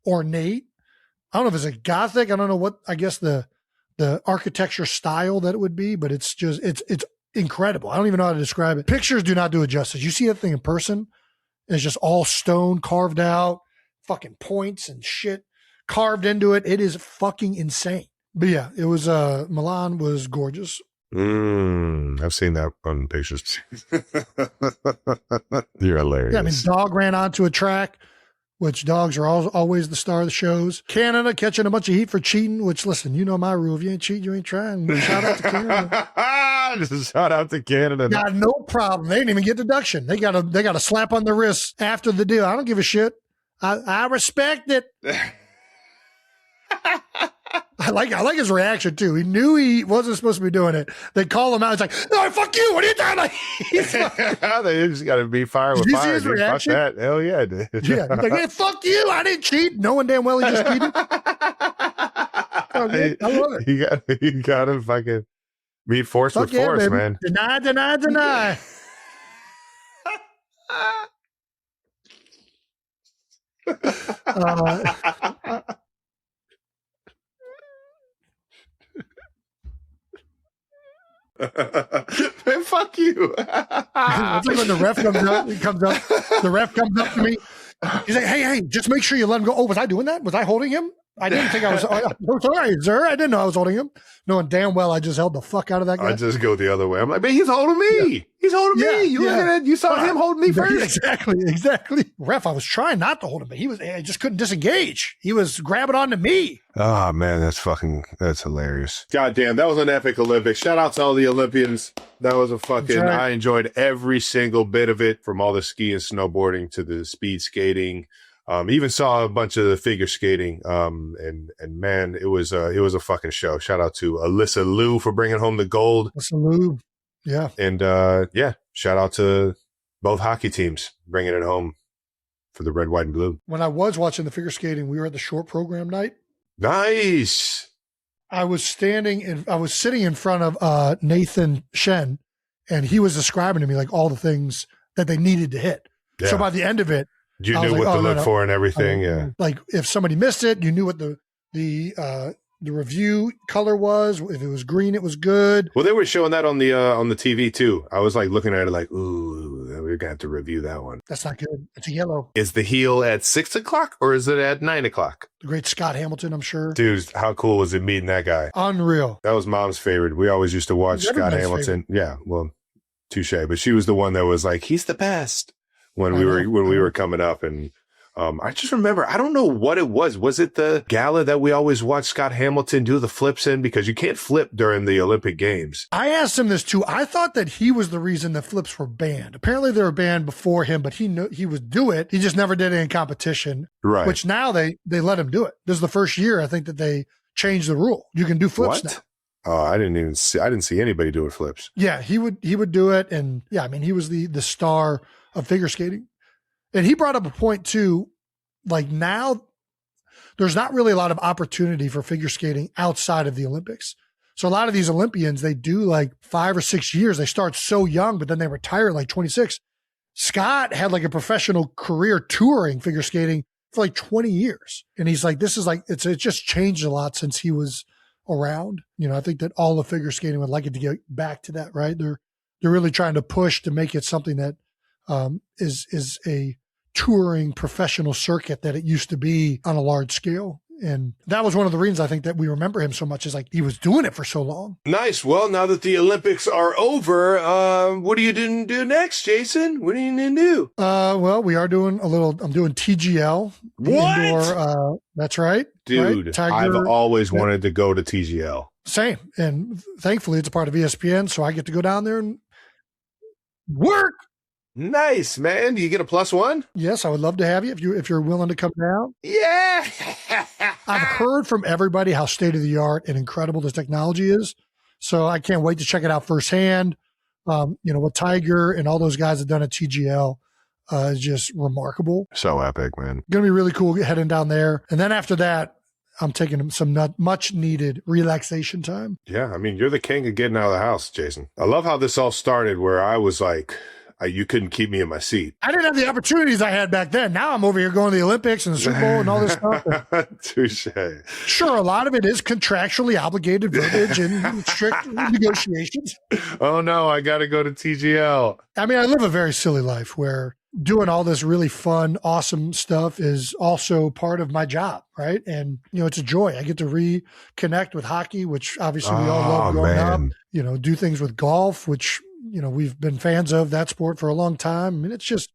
ornate. I don't know if it's a Gothic. I don't know what, I guess the architecture style that it would be, but it's just, it's incredible. I don't even know how to describe it. Pictures do not do it justice. You see that thing in person, and it's just all stone carved out, fucking points and shit carved into it. It is fucking insane. But yeah, it was, Milan was gorgeous. I've seen that on pictures. You're hilarious. Yeah, I mean, dog ran onto a track, which dogs are always the star of the shows. Canada catching a bunch of heat for cheating, which, listen, you know my rule. If you ain't cheating, you ain't trying. Shout out to Canada. Just shout out to Canada. Got no problem. They didn't even get deduction. They got a slap on the wrist after the deal. I don't give a shit. I respect it. I like his reaction too. He knew he wasn't supposed to be doing it. They call him out. It's like, no, fuck you. What are you doing? Like, they just got to be fire with fire. Dude. Fuck that. Hell yeah, dude. Yeah. He's like, hey, fuck you. I didn't cheat. Knowing damn well he just cheated. I love it. You got to fucking meet force with force, baby. Man. Deny, deny, deny. Man, fuck you. It's like when the ref the ref comes up to me. He's like, hey, just make sure you let him go. Oh, was I doing that? Was I holding him? I didn't think I was. Oh, sorry, sir. I didn't know I was holding him. Knowing damn well I just held the fuck out of that guy. I just go the other way. I'm like, man, he's holding me. Yeah. He's holding me. You look at it. You saw him holding me first. Exactly. Ref, I was trying not to hold him, but I just couldn't disengage. He was grabbing onto me. Oh, man, that's hilarious. God damn, that was an epic Olympics. Shout out to all the Olympians. That was a fucking, right. I enjoyed every single bit of it, from all the ski and snowboarding to the speed skating. Even saw a bunch of the figure skating. And man, it was a fucking show. Shout out to Alyssa Liu for bringing home the gold. Alyssa Liu. Yeah. And, shout out to both hockey teams bringing it home for the red, white, and blue. When I was watching the figure skating, we were at the short program night. Nice. I was sitting in front of Nathan Shen, and he was describing to me like all the things that they needed to hit. Yeah. So by the end of it, you knew what to look for and everything. Yeah. Like if somebody missed it, you knew what the review color was. If it was green, it was good. Well, they were showing that on the TV too. I was like looking at it like, ooh, we're gonna have to review that one. That's not good. It's a yellow. Is the heel at 6 o'clock or is it at 9 o'clock? The great Scott Hamilton, I'm sure. Dude, how cool was it meeting that guy? Unreal. That was Mom's favorite. We always used to watch Scott Hamilton. Favorite. Yeah, well, touche. But she was the one that was like, he's the best when we were coming up. And I just remember, I don't know what it was. Was it the gala that we always watched Scott Hamilton do the flips in? Because you can't flip during the Olympic Games. I asked him this too. I thought that he was the reason the flips were banned. Apparently they were banned before him, but he knew he would do it. He just never did it in competition. Right. Which now they let him do it. This is the first year I think that they changed the rule. You can do flips now. Oh, I didn't see anybody doing flips. Yeah, he would do it. And yeah, I mean, he was the star of figure skating. And he brought up a point too. Like now, there's not really a lot of opportunity for figure skating outside of the Olympics. So a lot of these Olympians, they do like 5 or 6 years. They start so young, but then they retire at like 26. Scott had like a professional career touring figure skating for like 20 years. And he's like, this is like, it just changed a lot since he was around. You know, I think that all the figure skating would like it to get back to that, right? They're really trying to push to make it something that is a touring professional circuit that it used to be on a large scale. And that was one of the reasons I think that we remember him so much, is like he was doing it for so long. Nice. Well, now that the Olympics are over, what are you going to do next, Jason? What are you going to do? Well, I'm doing TGL. What? Indoor, that's right. Dude, right? I've always wanted to go to TGL. Same. And thankfully it's a part of ESPN, so I get to go down there and work. Nice, man. Do you get a +1? Yes, I would love to have you if you're willing to come down. Yeah. I've heard from everybody how state of the art and incredible this technology is. So I can't wait to check it out firsthand. What Tiger and all those guys have done at TGL is just remarkable. So epic, man. Going to be really cool heading down there. And then after that, I'm taking some much needed relaxation time. Yeah. I mean, you're the king of getting out of the house, Jason. I love how this all started where I was like, you couldn't keep me in my seat. I didn't have the opportunities I had back then. Now I'm over here going to the Olympics and the Super Bowl and all this stuff. Touche. Sure, a lot of it is contractually obligated verbiage and strict negotiations. Oh, no, I got to go to TGL. I mean, I live a very silly life where doing all this really fun, awesome stuff is also part of my job, right? And, it's a joy. I get to reconnect with hockey, which obviously we all love growing up. Do things with golf, which we've been fans of that sport for a long time. I mean, it's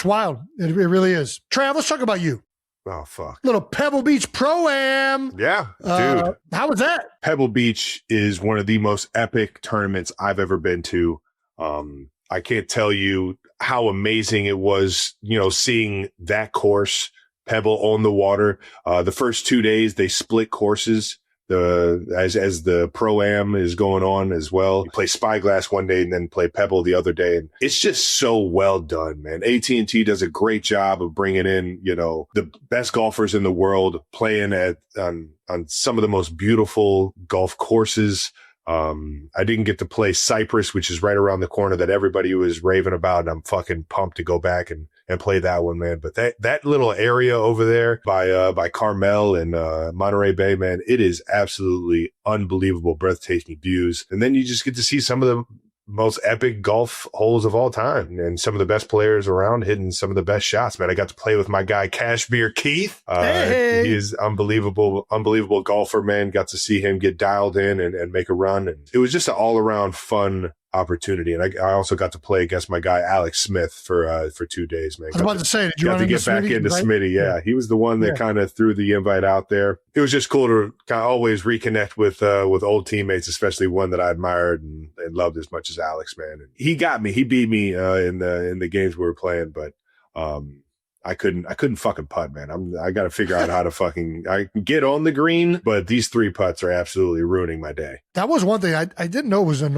wild. It really is. Trav, let's talk about you. Oh, fuck. Little Pebble Beach Pro-Am. Yeah, dude. How was that? Pebble Beach is one of the most epic tournaments I've ever been to. I can't tell you how amazing it was, seeing that course, Pebble on the water. The first 2 days, they split courses. As the Pro-Am is going on as well. You play Spyglass one day and then play Pebble the other day. And it's just so well done, man. AT&T does a great job of bringing in, the best golfers in the world playing on some of the most beautiful golf courses. I didn't get to play Cypress, which is right around the corner that everybody was raving about. And I'm fucking pumped to go back and play that one, man. But that little area over there by Carmel and Monterey Bay, man, it is absolutely unbelievable, breathtaking views. And then you just get to see some of the most epic golf holes of all time and some of the best players around hitting some of the best shots, man. I got to play with my guy Kashmir Keith. Hey. He is unbelievable golfer, man. Got to see him get dialed in and make a run. And it was just an all around fun opportunity. And I also got to play against my guy Alex Smith for 2 days, man. I was about to say, did you got to get back into Smitty? Yeah, he was the one that kind of threw the invite out there. It was just cool to kind of always reconnect with old teammates, especially one that I admired and loved as much as Alex, man. And he got me. He beat me in the games we were playing, but I couldn't fucking putt, man. I got to figure out how to I can get on the green, but these 3 putts are absolutely ruining my day. That was one thing I didn't know was I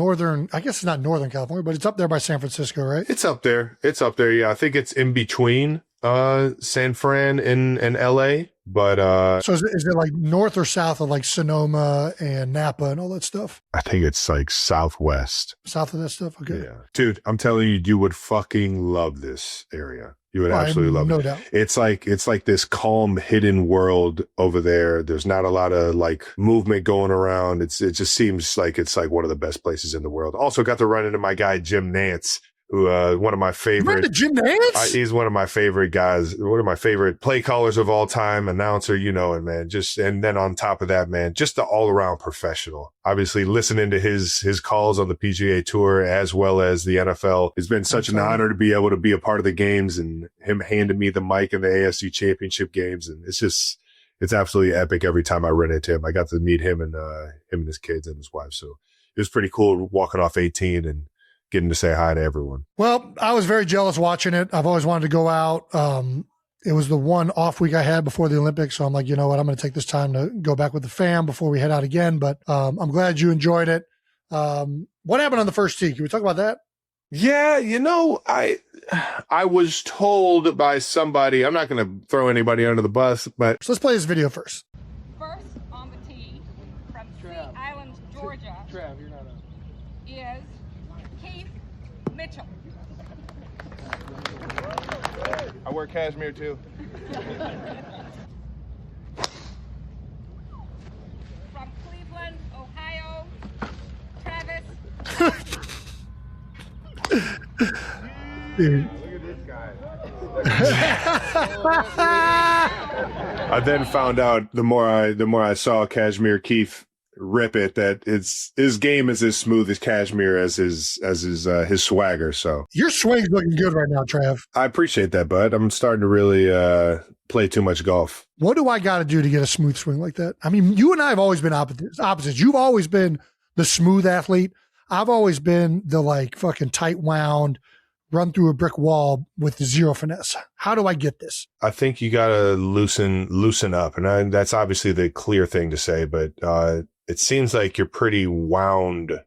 guess it's not Northern California, but it's up there by San Francisco, right? It's up there. Yeah. I think it's in between San Fran and LA. But So is it like north or south of like Sonoma and Napa and all that stuff? I think it's like southwest. South of that stuff? Okay. Yeah. Dude, I'm telling you, you would fucking love this area. You would absolutely love it. No doubt. It's like this calm, hidden world over there. There's not a lot of like movement going around. It just seems like it's like one of the best places in the world. Also got to run into my guy, Jim Nance, who, one of my favorite. Jim Nance? He's one of my favorite guys, one of my favorite play callers of all time, announcer, you know it, man. And then on top of that, man, just the all around professional. Obviously listening to his calls on the PGA Tour as well as the NFL. It's been such an honor to be able to be a part of the games and him handing me the mic in the AFC Championship games. And it's absolutely epic every time I run into him. I got to meet him and his kids and his wife. So it was pretty cool walking off 18 and getting to say hi to everyone. Well, I was very jealous watching it. I've always wanted to go out. It was the one off week I had before the Olympics. So I'm like, you know what? I'm going to take this time to go back with the fam before we head out again. But I'm glad you enjoyed it. What happened on the first tee? Can we talk about that? Yeah, you know, I was told by somebody, I'm not going to throw anybody under the bus, but... So let's play this video first. First on the tee from Sea Island, Georgia, Trav, you're not on. is Keith Mitchell. I wear cashmere too. From Cleveland, Ohio, Travis. Dude. Look at this guy. I then found out the more I saw Cashmere Keith rip it that his game is as smooth as Cashmere as his swagger. So Your swing's looking good right now, Trav. I appreciate that, bud. I'm starting to really play too much golf. What do I got to do to get a smooth swing like that? I mean, you and I have always been opposites. You've always been the smooth athlete. I've always been the like fucking tight wound, run through a brick wall with zero finesse. How do I get this? I think you gotta loosen up, and that's obviously the clear thing to say. But it seems like you're pretty wound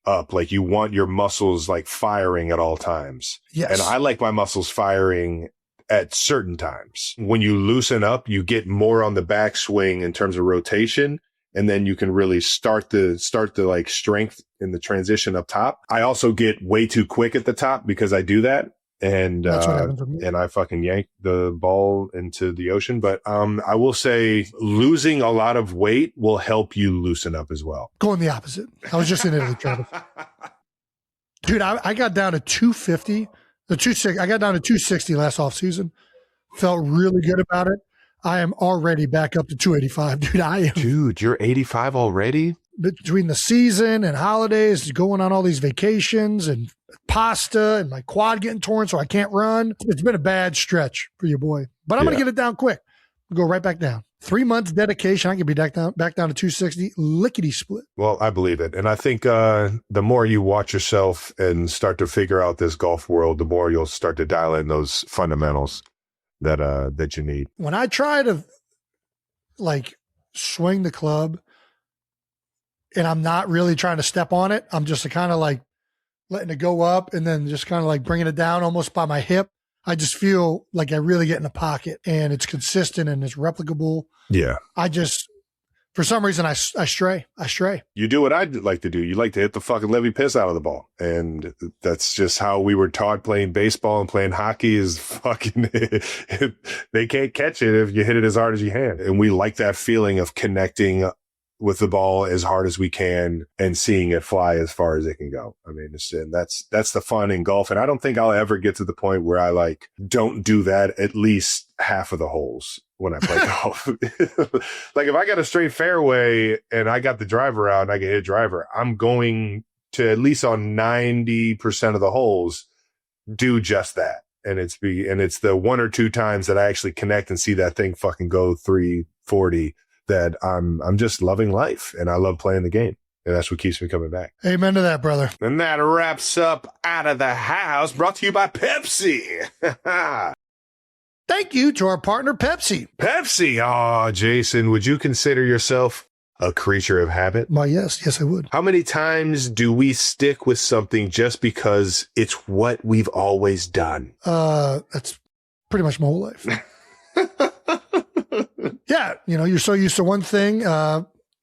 up, like you want your muscles like firing at all times. Yes, and I like my muscles firing at certain times. When you loosen up, you get more on the backswing in terms of rotation. And then you can really start the like strength in the transition up top. I also get way too quick at the top because I do that. And, that's what happens with me. And I fucking yank the ball into the ocean. But, I will say losing a lot of weight will help you loosen up as well. Going the opposite. I was just in Italy, Travis. Dude, I got down to 250, I got down to 260 last off season. Felt really good about it. I am already back up to 285, dude. Dude, you're 85 already? Between the season and holidays, going on all these vacations and pasta and my quad getting torn so I can't run. It's been a bad stretch for your boy, but I'm going to get it down quick. We'll go right back down. 3 months dedication. I can be back down to 260, lickety split. Well, I believe it. And I think the more you watch yourself and start to figure out this golf world, the more you'll start to dial in those fundamentals that you need. When I try to like swing the club and I'm not really trying to step on it, I'm just kind of like letting it go up and then just kind of like bringing it down almost by my hip. I just feel like I really get in the pocket and it's consistent and it's replicable. Yeah. For some reason, I stray. You do what I'd like to do. You like to hit the fucking levy piss out of the ball. And that's just how we were taught playing baseball and playing hockey is fucking, they can't catch it if you hit it as hard as you can. And we like that feeling of connecting with the ball as hard as we can and seeing it fly as far as it can go. I mean, that's the fun in golf. And I don't think I'll ever get to the point where I like don't do that at least half of the holes when I play golf. Like if I got a straight fairway and I got the driver out and I can hit driver, I'm going to at least on 90% of the holes do just that. And it's the one or two times that I actually connect and see that thing fucking go 340 that I'm just loving life and I love playing the game. And that's what keeps me coming back. Amen to that, brother. And that wraps up Out of the House, brought to you by Pepsi. Thank you to our partner, Pepsi. Pepsi. Oh, Jason, would you consider yourself a creature of habit? Why, yes, I would. How many times do we stick with something just because it's what we've always done? That's pretty much my whole life. Yeah. You're so used to one thing,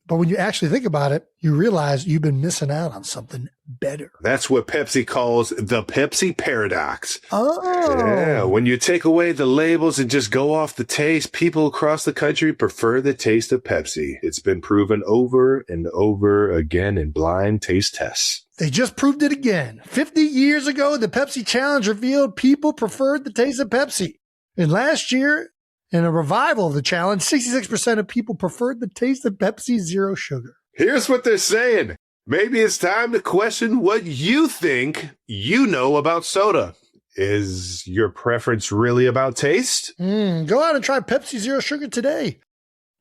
but when you actually think about it, you realize you've been missing out on something better. That's what Pepsi calls the Pepsi paradox. Oh. Yeah, when you take away the labels and just go off the taste, people across the country prefer the taste of Pepsi. It's been proven over and over again in blind taste tests. They just proved it again. 50 years ago, the Pepsi Challenge revealed people preferred the taste of Pepsi. And last year, in a revival of the challenge, 66% of people preferred the taste of Pepsi Zero Sugar. Here's what they're saying. Maybe it's time to question what you think you know about soda. Is your preference really about taste? Go out and try Pepsi Zero Sugar today.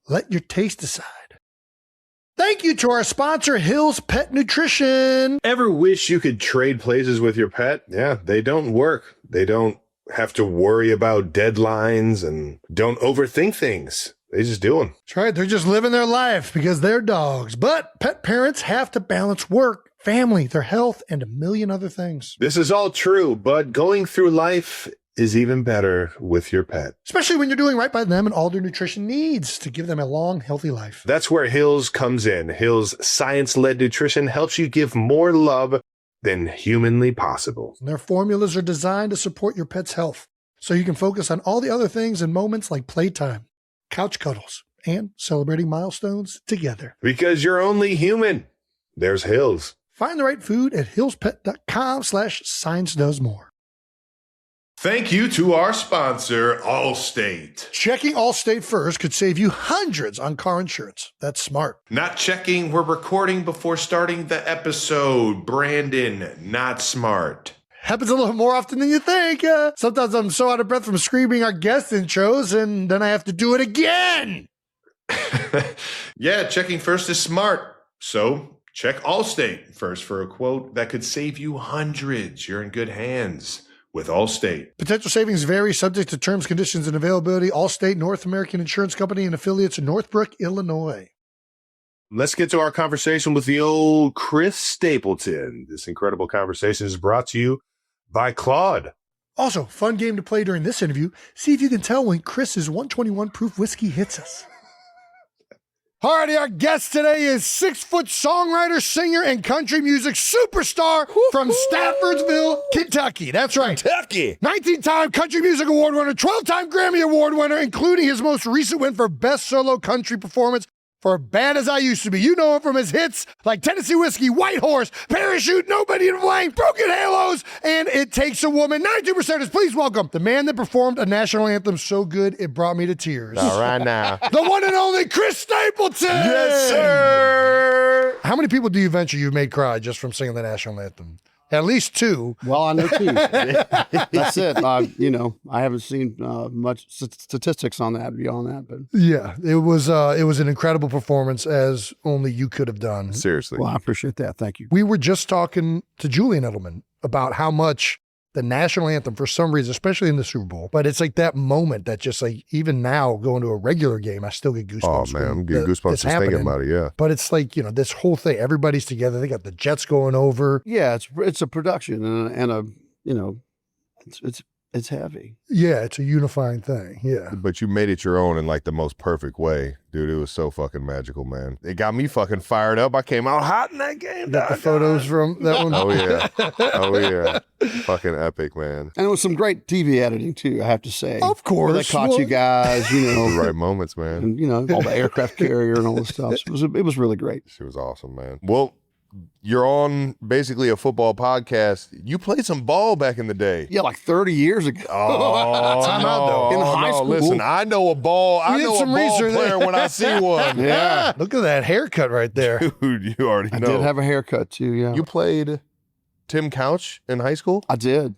Let your taste decide. Thank you to our sponsor, Hill's Pet Nutrition. Ever wish you could trade places with your pet? Yeah, they don't work. They don't have to worry about deadlines and don't overthink things. They just do them. That's right. They're just living their life because they're dogs. But pet parents have to balance work, family, their health, and a million other things. This is all true, but going through life is even better with your pet. Especially when you're doing right by them and all their nutrition needs to give them a long, healthy life. That's where Hills comes in. Hills science-led nutrition helps you give more love than humanly possible. Their formulas are designed to support your pet's health, so you can focus on all the other things and moments like playtime, couch cuddles, and celebrating milestones together. Because you're only human. There's Hills. Find the right food at hillspet.com/science-does-more. Thank you to our sponsor, Allstate. Checking Allstate first could save you hundreds on car insurance. That's smart. Not checking, we're recording before starting the episode. Brandon, not smart. Happens a little more often than you think. Sometimes I'm so out of breath from screaming our guest intros, and then I have to do it again. Yeah, checking first is smart. So check Allstate first for a quote that could save you hundreds. You're in good hands with Allstate. Potential savings vary, subject to terms, conditions, and availability. Allstate North American Insurance Company and affiliates in Northbrook, Illinois. Let's get to our conversation with the old Chris Stapleton. This incredible conversation is brought to you by Claude. Also, fun game to play during this interview. See if you can tell when Chris's 121 proof whiskey hits us. Alrighty, our guest today is 6-foot songwriter, singer, and country music superstar from Staffordsville, Kentucky. That's right. Kentucky. 19-time Country Music Award winner, 12-time Grammy Award winner, including his most recent win for Best Solo Country Performance for Bad As I Used to Be. You know him from his hits like Tennessee Whiskey, White Horse, Parachute, Nobody to Blame, Broken Halos, and It Takes a Woman. 92%ers, please welcome the man that performed a national anthem so good it brought me to tears. All right now. The one and only Chris Stapleton! Yes, sir! How many people do you venture you've made cry just from singing the national anthem? At least 2. Well, I know 2. That's it. I haven't seen much statistics on that beyond that, but Yeah, it was an incredible performance, as only you could have done. Seriously. well, I appreciate that. Thank you. We were just talking to Julian Edelman about how much the national anthem, for some reason, especially in the Super Bowl, but it's like that moment that just like, even now going to a regular game, I still get goosebumps. Oh man, I'm getting goosebumps just thinking about it. Yeah, But it's like, this whole thing, everybody's together. They got the Jets going over. Yeah, it's a production and a it's heavy. Yeah, it's a unifying thing. Yeah. but you made it your own in like the most perfect way, dude. It was so fucking magical, man. It got me fucking fired up. I came out hot in that game. Got the photos from that one. Oh yeah, oh yeah, fucking epic, man. And it was some great TV editing too, I have to say. Of course. Where they caught you guys, The right moments, man. and all the aircraft carrier and all this stuff. So it was really great. She was awesome, man. Well, you're on basically a football podcast. You played some ball back in the day. Yeah, like 30 years ago. Oh, Time out, though. In high school. Listen, I know a ball. I did know a some ball research. player when I see one. Yeah. Look at that haircut right there. Dude, you already I know. did have a haircut too, yeah. You played Tim Couch in high school? I did.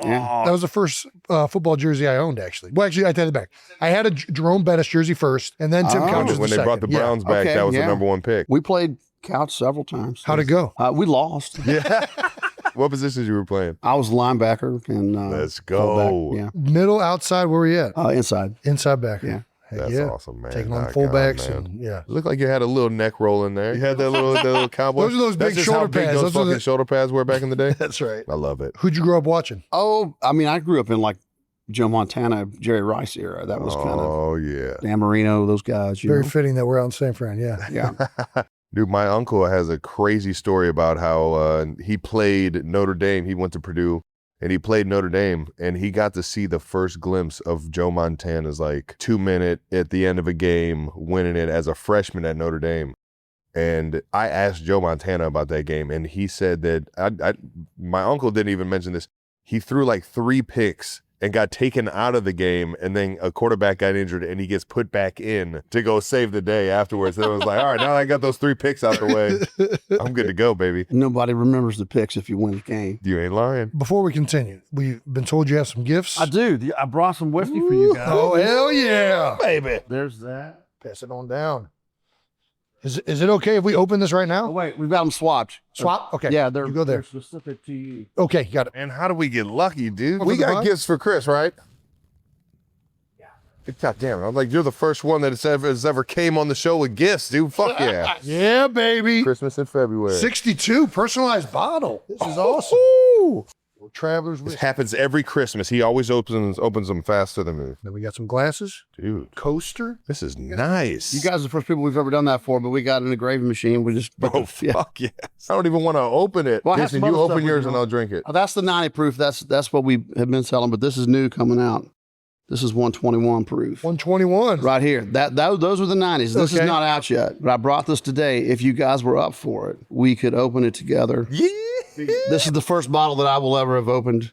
Yeah. That was the first football jersey I owned, actually. Well, actually, I take it back. I had a Jerome Bettis jersey first, and then Tim Couch was When the they brought the second. Yeah. Browns back, Okay, that was yeah. the number 1 pick. We played couch several times. How'd it go? We lost. Yeah. What positions you were playing? I was linebacker and Let's go. fullback. Middle, outside, where were you at? Yeah. Inside. Inside backer. Yeah. Heck That's yeah. awesome, man. Taking on Knock fullbacks out, man. and yeah. Looked like you had a little neck roll in there. You had that little cowboy. Those are those That's big just shoulder how big pads. those Those are fucking the- shoulder pads were back in the day. That's right. I love it. Who'd you grow up watching? Oh, I mean, I grew up in like Joe Montana, Jerry Rice era. That was kind of Oh, yeah. Dan Marino, those guys. Very fitting that we're out in San Fran. Yeah. Yeah. Dude, my uncle has a crazy story about how he played Notre Dame. He went to Purdue and he played Notre Dame, and he got to see the first glimpse of Joe Montana's like 2-minute at the end of a game winning it as a freshman at Notre Dame. And I asked Joe Montana about that game, and he said that my uncle didn't even mention this. He threw like 3 picks and got taken out of the game, and then a quarterback got injured, and he gets put back in to go save the day afterwards. And it was like, all right, now I got those 3 picks out the way. I'm good to go, baby. Nobody remembers the picks if you win the game. You ain't lying. Before we continue, we've been told you have some gifts. I do. I brought some whiskey for you guys. Oh, hell yeah. Baby. There's that. Pass it on down. Is it okay if we open this right Oh, now? wait, we've got them swapped. Swap? Okay. Yeah, you go there. they're specific to you. Okay, got it. And how do we get lucky, dude? For We the got bug? gifts for Chris, right? Yeah. God damn it. I'm like, you're the first one that has ever came on the show with gifts, dude. Fuck yeah. Yeah, baby. Christmas in February. 62 personalized bottle. This is awesome. Woo! Travelers This with. happens every Christmas. He always opens them faster than me. Then we got some glasses, Dude, coaster. this is nice. You guys are the first people we've ever done that for, but we got an engraving machine. We just Oh, fuck yes. I don't even want to open it. Well, I have Jason, some you other stuff open we yours can and I'll drink it. Oh, that's the 90 proof. That's what we have been selling, but this is new coming out. This is 121 proof. 121. Right here. Those were the 90s. This Okay. is not out yet, but I brought this today. If you guys were up for it, we could open it together. Yeah. This is the first bottle that I will ever have opened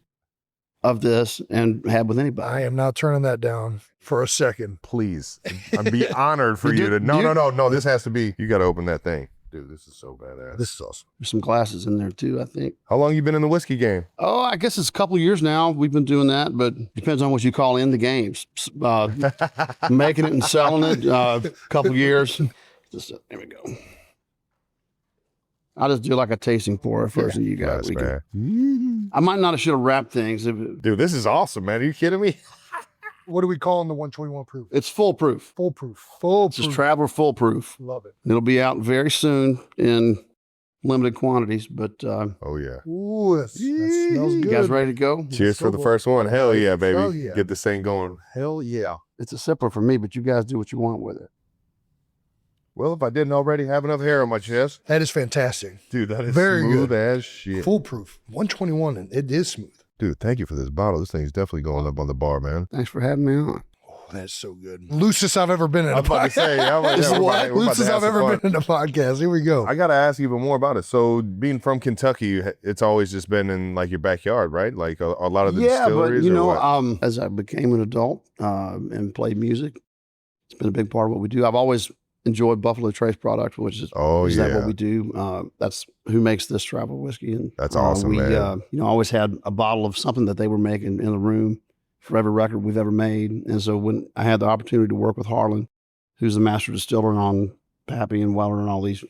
of this and had with anybody. I am not turning that down for a second. Please. I'd be honored for you to. No. This has to be. You got to open that thing. Dude, this is so badass. This is awesome. There's some glasses in there too, I think. How long you been in the whiskey game? Oh, I guess it's a couple of years now. We've been doing that, but depends on what you call in the games. Making it and selling it, a couple of years. There we go. I'll just do like a tasting pour it first, and you guys. Nice, man. I might not have should have wrapped things. Dude, this is awesome, man. Are you kidding me? What are we calling the 121 proof? It's foolproof. Foolproof. It's Foolproof. just traveler foolproof. Love it. It'll be out very soon in limited quantities, but Oh, yeah. Ooh, that smells good. you guys ready to go? Cheers for the first one. Hell yeah, baby. Hell yeah. Get this thing going. Hell yeah. It's a sipper for me, but you guys do what you want with it. Well, if I didn't already have enough hair on my chest. That is fantastic. Dude, that is Very smooth good. as shit. Foolproof. 121, and it is smooth. Dude, thank you for this bottle. This thing's definitely going up on the bar, man. Thanks for having me on. Oh, that's so good. Loosest I've ever been in I a was about to podcast. say, This is we're what? about to Loosest have I've some ever fun. been in a podcast. Here we go. I got to ask even more about it. So being from Kentucky, it's always just been in like your backyard, right? Like a lot of the Yeah, but distilleries you or know, what? as I became an adult and played music, it's been a big part of what we do. I've always enjoyed Buffalo Trace product, which is Oh, that yeah. what we do? That's who makes this travel whiskey, and That's awesome, we, man. always had a bottle of something that they were making in the room for every record we've ever made. And so when I had the opportunity to work with Harlan, who's the master distiller on Pappy and Weller and all these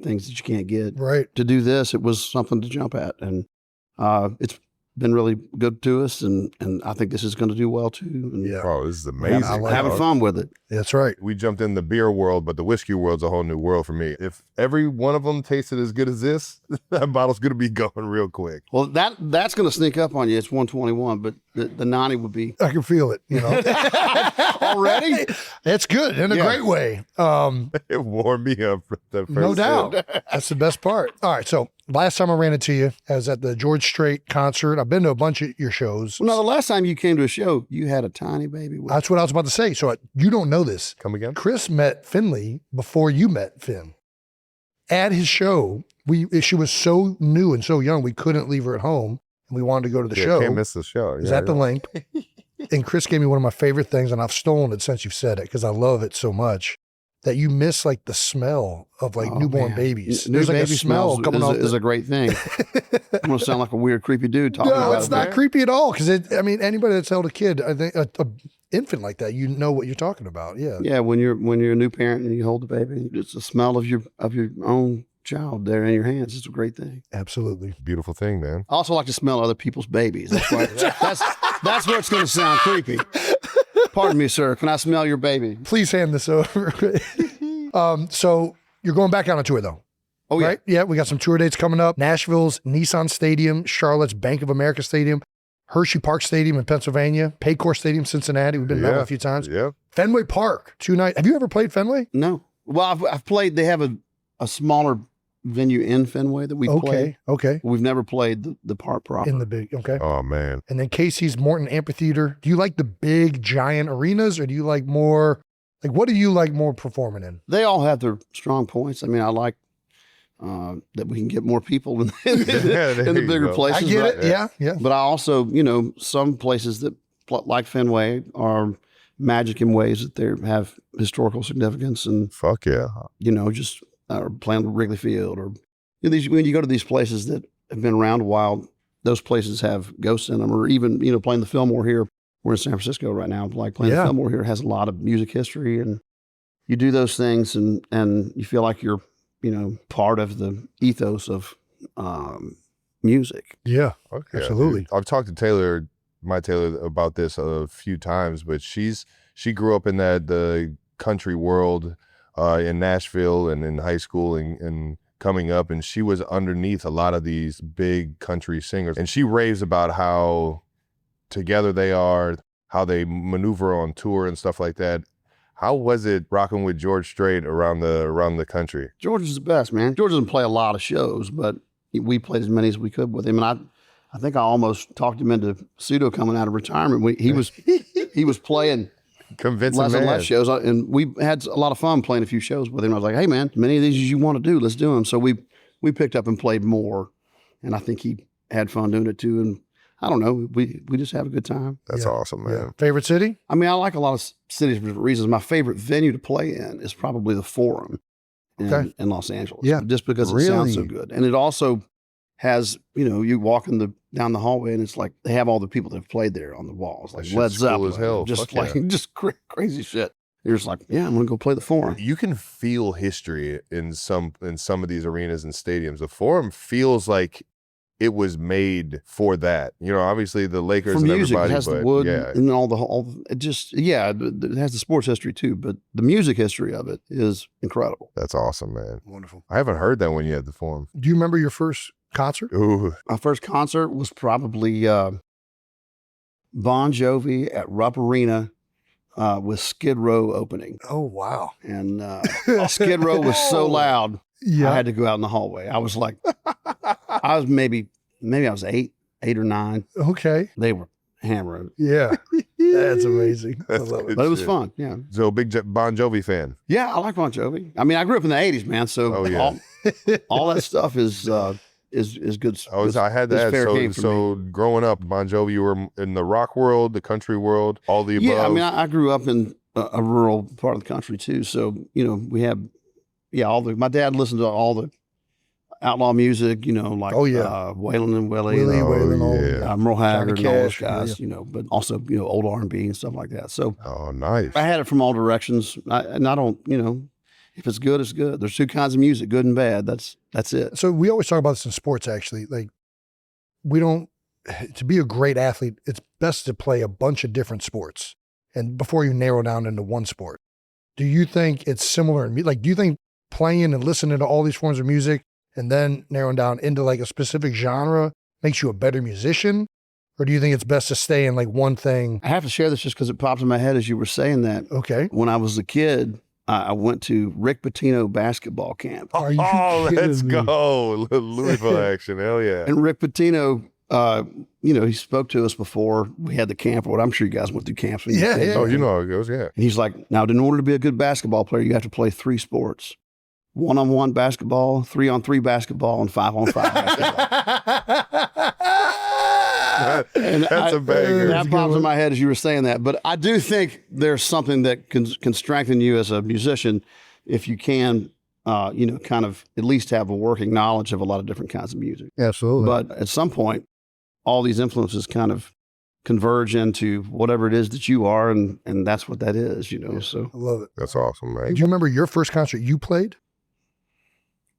things that you can't get, Right. to do this, it was something to jump at, and it's been really good to us, and I think this is going to do well too. And Yeah. Bro, this is amazing. I like having dog. fun with it. That's right. We jumped in the beer world, but the whiskey world's a whole new world for me. If every one of them tasted as good as this, that bottle's going to be going real quick. Well, that's going to sneak up on you. It's 121, but the 90 would be I can feel it, already. It's good in a Yeah. great way. It warmed me up for the first No sip. doubt. That's the best part. All right. So last time I ran into you, I was at the George Strait concert. I've been to a bunch of your shows. Well, no, the last time you came to a show, you had a tiny baby. That's what I was about to say. So you don't know this. Come again? Chris met Finley before you met Finn. At his show, she was so new and so young, we couldn't leave her at home, and we wanted to go to the Yeah, show. can't miss the show. Is Yeah, that the yeah. link? And Chris gave me one of my favorite things, and I've stolen it since you've said it because I love it so much. That you miss like the smell of like Oh, newborn man. babies. New There's like a baby smell smells coming off. is a great thing. I'm going to sound like a weird, creepy dude talking No, about it's it. not man. creepy at all. Because anybody that's held a kid, I think a infant like that, you know what you're talking about. Yeah. Yeah, when you're a new parent and you hold the baby, it's the smell of your own child there in your hands. It's a great thing. Absolutely. Beautiful thing, man. I also like to smell other people's babies. That's why, that's where it's going to sound creepy. Pardon me, sir. Can I smell your baby? Please hand this over. So you're going back out on tour though. Oh, yeah. Right? Yeah, we got some tour dates coming up. Nashville's Nissan Stadium, Charlotte's Bank of America Stadium, Hershey Park Stadium in Pennsylvania, Paycor Stadium, Cincinnati. We've been there a few times. Yeah. Fenway Park, 2 nights. Have you ever played Fenway? No. Well, I've played. They have a smaller venue in Fenway that we played. Okay. We've never played the park proper. In the big, okay. Oh man. And then Casey's Morton Amphitheater. Do you like the big giant arenas or do you like more, like what do you like more performing in? They all have their strong points. I mean, I like that we can get more people in the bigger places. I get it. Yeah. But I also, some places that like Fenway are magic in ways that they have historical significance and Fuck yeah. Just playing Wrigley Field or when you go to these places that have been around a while, those places have ghosts in them. Or even playing the Fillmore here. We're in San Francisco right now. Like playing the Fillmore here has a lot of music history, and you do those things and you feel like you're part of the ethos of music. Yeah. Okay. Absolutely. I've talked to Taylor about this a few times, but she grew up in the country world in Nashville and in high school and coming up, and she was underneath a lot of these big country singers, and she raves about how together they are, how they maneuver on tour and stuff like that. How was it rocking with George Strait around the country? George is the best, man. George doesn't play a lot of shows, but we played as many as we could with him, and I think I almost talked him into pseudo coming out of retirement. He was playing Convincing less man. and less shows, and we had a lot of fun playing a few shows with him. I was like, hey man, many of these as you want to do, let's do them. So we picked up and played more, and I think he had fun doing it too. And I don't know, we just have a good time. That's awesome, man. Yeah. Favorite city? I mean, I like a lot of cities for different reasons. My favorite venue to play in is probably the Forum in Los Angeles. Yeah. Just because it sounds so good. And it also has, you walk down the hallway and it's like they have all the people that have played there on the walls, like That Led shit's cool Zeppelin, as hell. just Fuck like just crazy shit. You're just like, yeah, I'm gonna go play the Forum. You can feel history in some of these arenas and stadiums. The Forum feels like it was made for that. Obviously the Lakers For and music, everybody, it has but the wood yeah. and it has the sports history too, but the music history of it is incredible. That's awesome, man. Wonderful. I haven't heard that one yet, the Forum. Do you remember your first concert? Ooh. My first concert was probably Bon Jovi at Rupp Arena with Skid Row opening. Oh, wow. And Skid Row was so loud, Yeah. I had to go out in the hallway. I was like, I was maybe I was eight or nine. Okay. They were hammering. Yeah. That's amazing. I That's love it. good But it was shit. fun, yeah. So big Bon Jovi fan. Yeah, I like Bon Jovi. I mean, I grew up in the 80s, man, so Oh, yeah. all that stuff is good. I had is that. fair game for So growing up, Bon Jovi, you were in the rock world, the country world, all the above. Yeah, I mean, I grew up in a rural part of the country too. So, we have, my dad listened to all the outlaw music, like Waylon and Willie, Willie, and, Waylon, all- yeah. Merle Haggard and all those Cash, guys, but also, old R&B and stuff like that. So Oh, nice. I had it from all directions. And I don't, if it's good, it's good. There's two kinds of music, good and bad. That's it. So we always talk about this in sports, actually. Like, to be a great athlete, it's best to play a bunch of different sports and before you narrow down into one sport. Do you think it's similar? Do you think playing and listening to all these forms of music and then narrowing down into like a specific genre makes you a better musician? Or do you think it's best to stay in like one thing? I have to share this just because it popped in my head as you were saying that. Okay. When I was a kid, I went to Rick Pitino basketball camp. Are you Let's kidding me? go. Louisville action. Hell yeah. And Rick Pitino, he spoke to us before we had the camp. Or what I'm sure you guys went through camps. When you were Yeah, kids. yeah. Oh, you know how it goes, yeah. And he's like, now, in order to be a good basketball player, you have to play 3 sports: 1-on-1 basketball, 3-on-3 basketball, and 5-on-5 basketball. That's a banger. That pops in my head as you were saying that. But I do think there's something that can strengthen you as a musician if you can, kind of at least have a working knowledge of a lot of different kinds of music. Absolutely. But at some point, all these influences kind of converge into whatever it is that you are, and that's what that is, So I love it. That's awesome, man. Do you remember your first concert you played?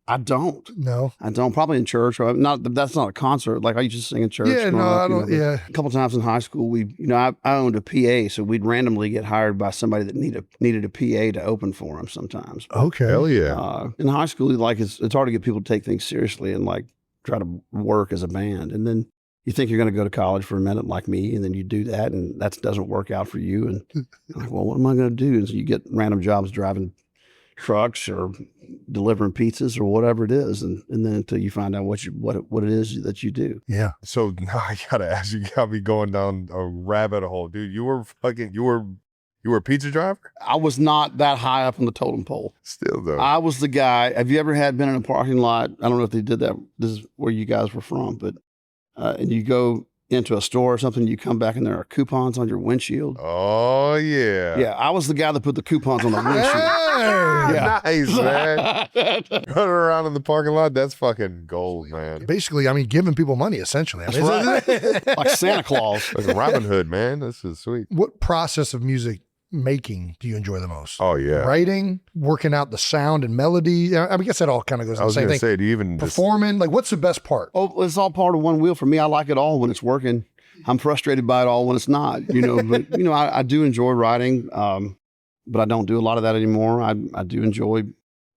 I don't. No. I don't. Probably in church. Or that's not a concert. Like I used to sing in church. Yeah, no, growing up, I don't. but Yeah. A couple times in high school, I owned a PA, so we'd randomly get hired by somebody that needed a PA to open for them sometimes. Okay. Hell yeah. In high school, like it's hard to get people to take things seriously and like try to work as a band. And then you think you're going to go to college for a minute like me, and then you do that, and that doesn't work out for you. And I'm like, well, what am I going to do? And so you get random jobs driving trucks or delivering pizzas or whatever it is, and then until you find out what it is that you do. Yeah. So now I gotta ask you, got me going down a rabbit hole, dude. You were a pizza driver? I was not that high up on the totem pole. Still though. I was the guy. Have you ever been in a parking lot? I don't know if they did that. This is where you guys were from, but and you go into a store or something, you come back and there are coupons on your windshield. Oh yeah. Yeah, I was the guy that put the coupons on the windshield. Yeah. Nice, man. Running around in the parking lot, that's fucking gold, man. Basically, I mean, giving people money, essentially. I mean, That's right. Like Santa Claus. Like Robin Hood, man. This is sweet. What process of music making do you enjoy the most? Oh yeah. Writing, working out the sound and melody. I guess that all kind of goes in I the was same gonna thing. say, do you even Performing, like what's the best part? Oh, it's all part of one wheel. For me, I like it all when it's working. I'm frustrated by it all when it's not, but I do enjoy writing. But I don't do a lot of that anymore. I do enjoy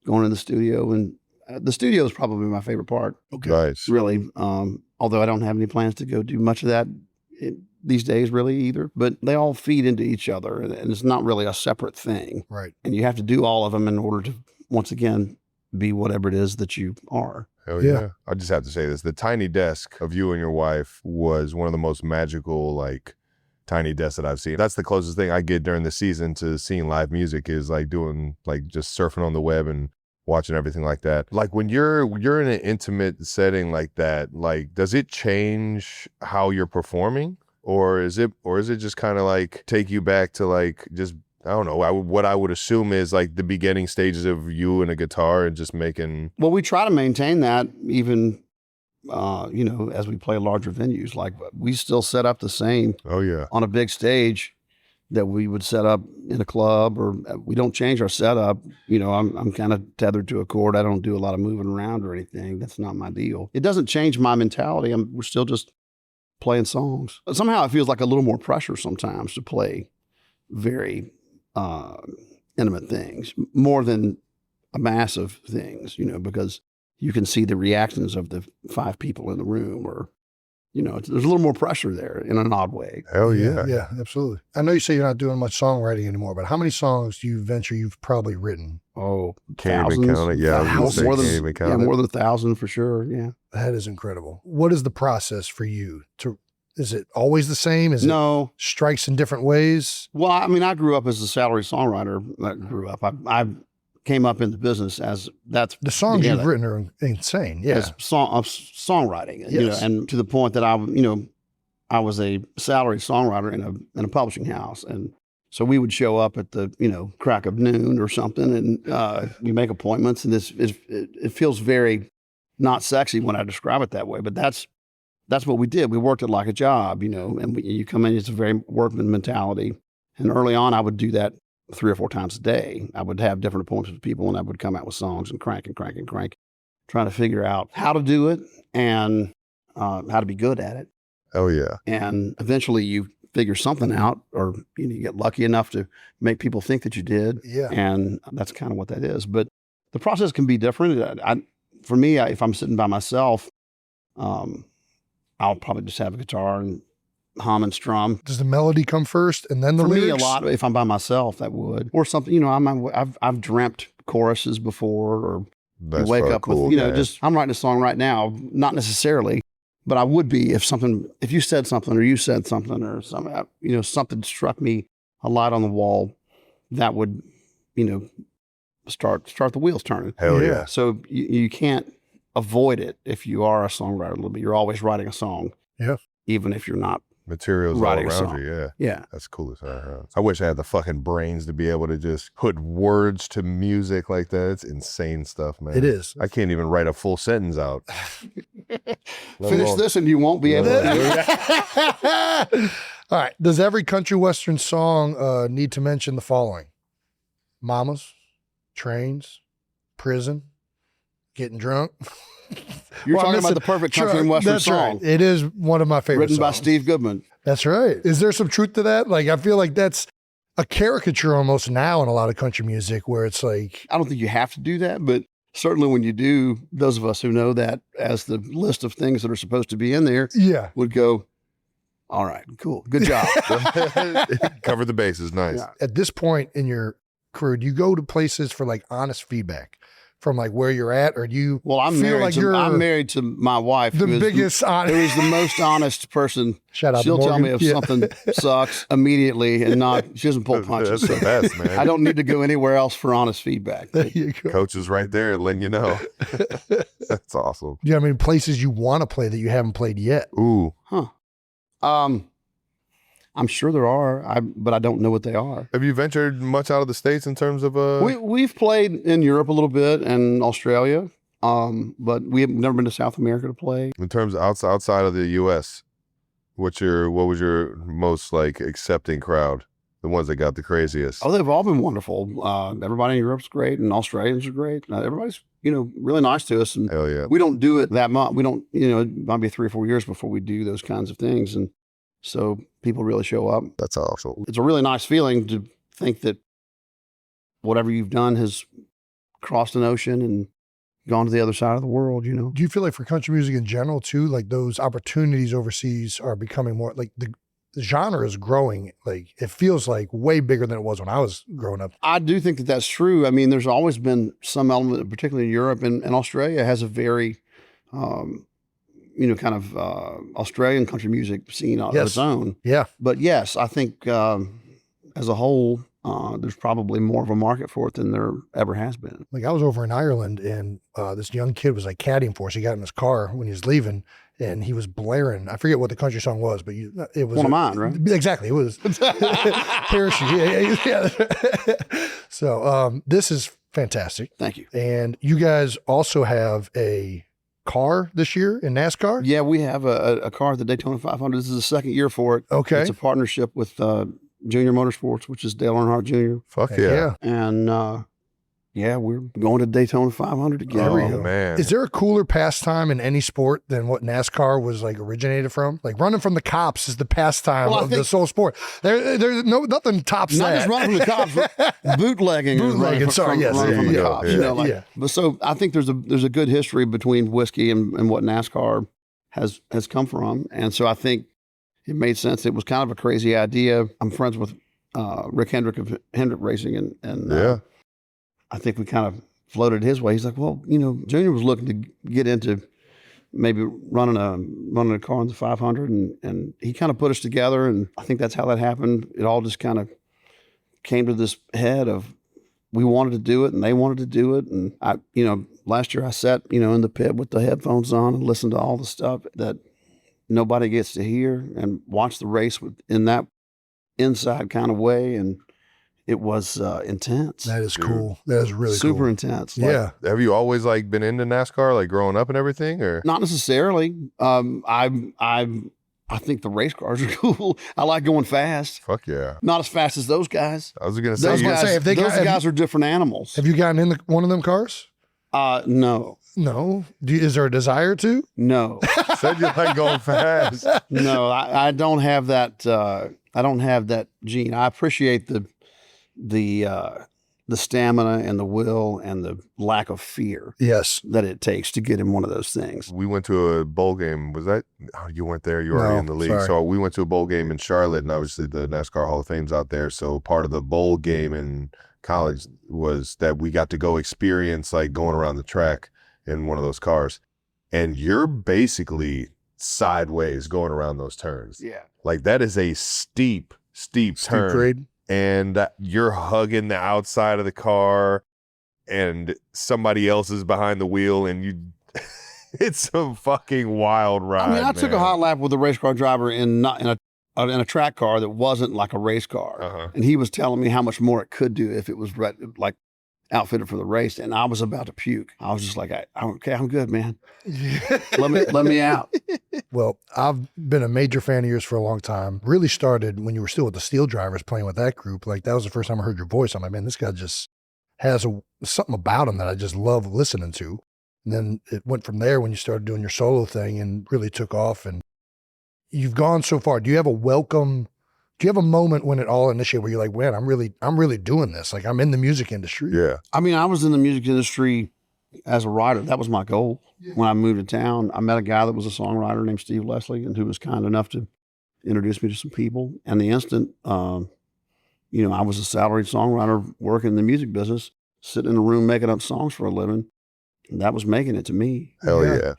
going in the studio, and the studio is probably my favorite part. Okay. Nice. Really. Although I don't have any plans to go do much of that these days really either, but they all feed into each other, and it's not really a separate thing. Right. And you have to do all of them in order to, once again, be whatever it is that you are. Hell yeah. I just have to say this. The tiny desk of you and your wife was one of the most magical, like, tiny desks that I've seen. That's the closest thing I get during the season to seeing live music is like doing, like, just surfing on the web and watching everything like that. Like when you're in an intimate setting like that, like, does it change how you're performing? Or is it just kind of like take you back to like, just, I don't know, what I would assume is like the beginning stages of you and a guitar and just making. Well, we try to maintain that even, as we play larger venues. Like we still set up the same Oh yeah. on a big stage that we would set up in a club, or we don't change our setup. I'm kind of tethered to a chord. I don't do a lot of moving around or anything. That's not my deal. It doesn't change my mentality. We're still just playing songs. But somehow it feels like a little more pressure sometimes to play very intimate things, more than a massive things, because you can see the reactions of the 5 people in the room, or, there's a little more pressure there in an odd way. Hell yeah. Yeah, absolutely. I know you say you're not doing much songwriting anymore, but how many songs do you venture you've probably written? Oh, Can't even count it. Yeah, I was more gonna say, than can't even count it. more than 1,000 for sure. Yeah. That is incredible. What is the process for you is it always the same? Is No. it strikes in different ways? Well, I mean, I grew up as a salary songwriter. I came up in the business as that's The songs you've written are insane. Yeah. as songwriting, Yes. and to the point that I was a salary songwriter in a publishing house, and so we would show up at the crack of noon or something, and we make appointments, and it feels very not sexy when I describe it that way, but that's what we did. We worked it like a job, and you come in, it's a very workman mentality, and early on I would do that 3 or 4 times a day. I would have different appointments with people, and I would come out with songs and crank, trying to figure out how to do it and how to be good at it. Hell yeah. And eventually you figure something out, or you get lucky enough to make people think that you did. Yeah. And that's kind of what that is. But the process can be different. For me, if I'm sitting by myself, I'll probably just have a guitar and hum and strum. Does the melody come first and then the For lyrics? me, a lot. If I'm by myself, that would, or something. I've dreamt choruses before, or That's you wake probably up cool, with, man. just I'm writing a song right now, not necessarily, but I would be if you said something, or you said something, or something, something struck me, a light on the wall, that would, start the wheels turning. Hell yeah. So you can't avoid it if you are a songwriter a little bit. You're always writing a song. Yeah. Even if you're not. Materials all Writing a around song. you, yeah. Yeah. That's cool as hell. Huh? I wish I had the fucking brains to be able to just put words to music like that. It's insane stuff, man. It is. I can't even write a full sentence out. Finish this and you won't be able to. All right. Does every country western song need to mention the following? Mamas, trains, prison, getting drunk. You're Well, I'm talking about missing- the perfect country and western That's song. right. It is one of my favorite Written by songs. Steve Goodman. That's right. Is there some truth to that? Like, I feel like that's a caricature almost now in a lot of country music where it's like, I don't think you have to do that, but certainly when you do, those of us who know that as the list of things that are supposed to be in there would go, all right, cool. Good job. Cover the bases. Nice. Yeah. At this point in your career, do you go to places for like honest feedback from like where you're at, or do you I'm feel like I'm married to my wife, the who is biggest who is the most honest person. Shout out She'll to tell me Morgan. if something sucks immediately and she doesn't pull punches. That's the best, man. I don't need to go anywhere else for honest feedback. There you go. Coach is right there letting you know. That's awesome. Do you have any places you want to play that you haven't played yet? Ooh. I'm sure there are, but I don't know what they are. Have you ventured much out of the States in terms of We've played in Europe a little bit and Australia, but we have never been to South America to play. in terms of outside of the US? What was your most like accepting crowd? The ones that got the craziest? Oh, they've all been wonderful. Everybody in Europe's great, and Australians are great. Everybody's really nice to us, and Hell yeah. we don't do it that much. We don't, it might be 3 or 4 years before we do those kinds of things, and so people really show up. That's awesome. It's a really nice feeling to think that whatever you've done has crossed an ocean and gone to the other side of the world, Do you feel like for country music in general too, like those opportunities overseas are becoming more like the genre is growing? Like it feels like way bigger than it was when I was growing up. I do think that that's true. I mean, there's always been some element, particularly in Europe and Australia, has a very, kind of Australian country music scene of its own. Yeah. But yes, I think as a whole, there's probably more of a market for it than there ever has been. Like I was over in Ireland and this young kid was like caddying for us. He got in his car when he was leaving and he was blaring. I forget what the country song was, but it was one of mine, right? Exactly. It was Parachute. Yeah. So this is fantastic. Thank you. And you guys also have a car this year in NASCAR? Yeah, we have a car at the Daytona 500. This is the second year for it. Okay. It's a partnership with Junior Motorsports, which is Dale Earnhardt Jr. Fuck Heck yeah. And we're going to Daytona 500 again. There we Oh go. man. Is there a cooler pastime in any sport than what NASCAR was like originated from? Like running from the cops is the pastime of the sole sport. There's nothing tops Not that. just running from the cops, but bootlegging. Bootlegging, sorry, yes. Running from the Yeah, cops. yeah. But so I think there's a good history between whiskey and what NASCAR has come from. And so I think it made sense. It was kind of a crazy idea. I'm friends with Rick Hendrick of Hendrick Racing, and I think we kind of floated his way. He's like, well, Junior was looking to get into maybe running a car in the 500, and he kind of put us together, and I think that's how that happened. It all just kind of came to this head of we wanted to do it, and they wanted to do it, and I, last year I sat, in the pit with the headphones on and listened to all the stuff that nobody gets to hear, and watch the race in that inside kind of way, and it was intense. That is cool. That is really super cool. intense. Yeah. Have you always like been into NASCAR, like growing up and everything, or Not necessarily. I think the race cars are cool. I like going fast. fuck yeah? Not as fast as those guys. I was gonna say, Those gonna guys, say, if they those got- guys are different animals. Have you gotten in one of them cars? No. No. Is there a desire to? No. said you like going fast. No, I don't have that. I don't have that gene. I appreciate the stamina and the will and the lack of fear Yes. that it takes to get in one of those things. We went to a bowl game. Was that? Oh, you weren't there. You were already No, in the league. sorry. So we went to a bowl game in Charlotte, and obviously the NASCAR Hall of Fame's out there. So part of the bowl game in college was that we got to go experience like going around the track in one of those cars, and you're basically sideways going around those turns. Yeah. Like that is a steep turn. grade. And you're hugging the outside of the car and somebody else is behind the wheel and you it's a fucking wild ride. I mean, I took a man. hot lap with a race car driver in a track car that wasn't like a race car. Uh-huh. And he was telling me how much more it could do if it was like outfitted for the race. And I was about to puke. I was just like, okay, I'm good, man. Let me out. Well, I've been a major fan of yours for a long time. Really started when you were still with the Steel Drivers playing with that group. Like that was the first time I heard your voice. I'm like, man, this guy just has something about him that I just love listening to. And then it went from there when you started doing your solo thing and really took off. And you've gone so far. Do you have a moment when it all initiated where you're like, man, I'm really doing this. Like I'm in the music industry. Yeah. I mean, I was in the music industry as a writer, that was my goal. When I moved to town, I met a guy that was a songwriter named Steve Leslie, and who was kind enough to introduce me to some people. And the instant, I was a salaried songwriter working in the music business, sitting in a room making up songs for a living. That was making it to me. Hell yeah.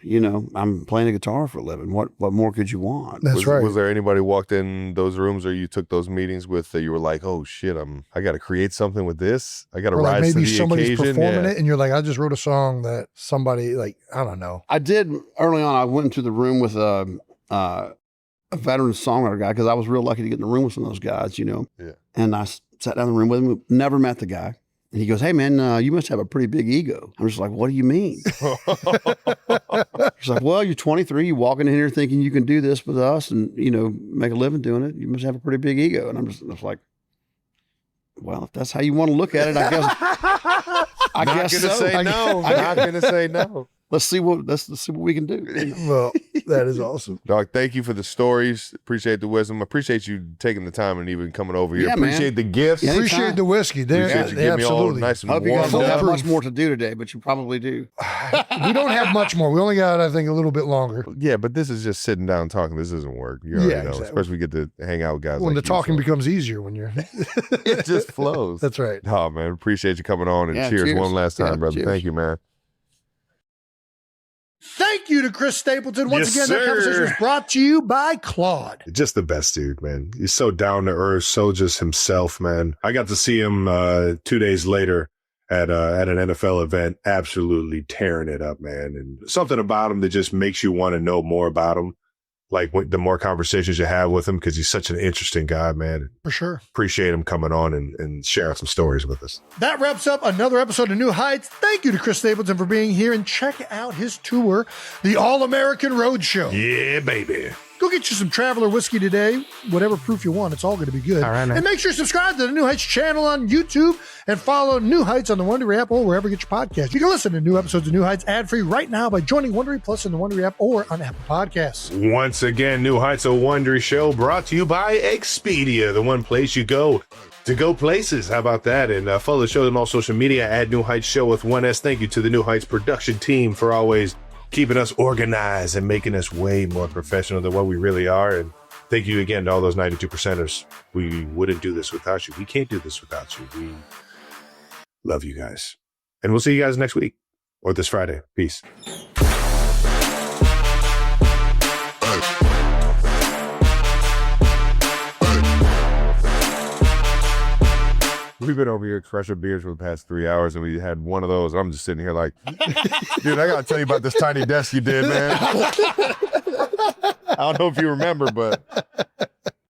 I'm playing a guitar for a living. What more could you want? That's right. Was there anybody walked in those rooms or you took those meetings with that you were like, oh shit, I got to create something with this. I got to rise to the occasion. Maybe somebody's performing it and you're like, I just wrote a song that somebody I don't know. I did early on. I went into the room with a veteran songwriter guy because I was real lucky to get in the room with some of those guys, Yeah. And I sat down in the room with him. Never met the guy. And he goes, hey, man, you must have a pretty big ego. I'm just like, what do you mean? He's like, well, you're 23. You're walking in here thinking you can do this with us and, make a living doing it. You must have a pretty big ego. And I'm just like, well, if that's how you want to look at it, I guess. Not going to say no. Not going to say no. Let's see what we can do. Well, that is awesome. Dog, thank you for the stories. Appreciate the wisdom. Appreciate you taking the time and even coming over here. Yeah, appreciate man. the gifts. Yeah, Appreciate the whiskey. Appreciate you giving me all nice and I hope you warm. guys don't have much more to do today, but you probably do. We don't have much more. We only got, I think, a little bit longer. Yeah, but this is just sitting down talking. This doesn't work. You already know. Exactly. Especially we get to hang out with guys When like the talking you, so. becomes easier when you're. It just flows. That's right. Oh, man. Appreciate you coming on and Yeah, cheers one last time, Yeah, brother. cheers. Thank you, man. Thank you to Chris Stapleton. Once Yes, again, that conversation sir. was brought to you by Claude. Just the best dude, man. He's so down to earth, so just himself, man. I got to see him 2 days later at an NFL event, absolutely tearing it up, man. And something about him that just makes you want to know more about him. Like the more conversations you have with him, because he's such an interesting guy, man. For sure. Appreciate him coming on and sharing some stories with us. That wraps up another episode of New Heights. Thank you to Chris Stapleton for being here, and check out his tour, the All-American Roadshow. Yeah, baby. Go get you some Traveler whiskey today. Whatever proof you want, it's all going to be good. All right, man. And make sure you subscribe to the New Heights channel on YouTube and follow New Heights on the Wondery App or wherever you get your podcast. You can listen to new episodes of New Heights ad-free right now by joining Wondery Plus in the Wondery App or on Apple Podcasts. Once again, New Heights, a Wondery show brought to you by Expedia, the one place you go to go places. How about that? And follow the show on all social media at New Heights Show with 1S. Thank you to the New Heights production team for always keeping us organized and making us way more professional than what we really are. And thank you again to all those 92%ers. We wouldn't do this without you. We can't do this without you. We love you guys. And we'll see you guys next week or this Friday. Peace. We've been over here crushing beers for the past 3 hours, and we had one of those. I'm just sitting here like, dude, I got to tell you about this tiny desk you did, man. I don't know if you remember, but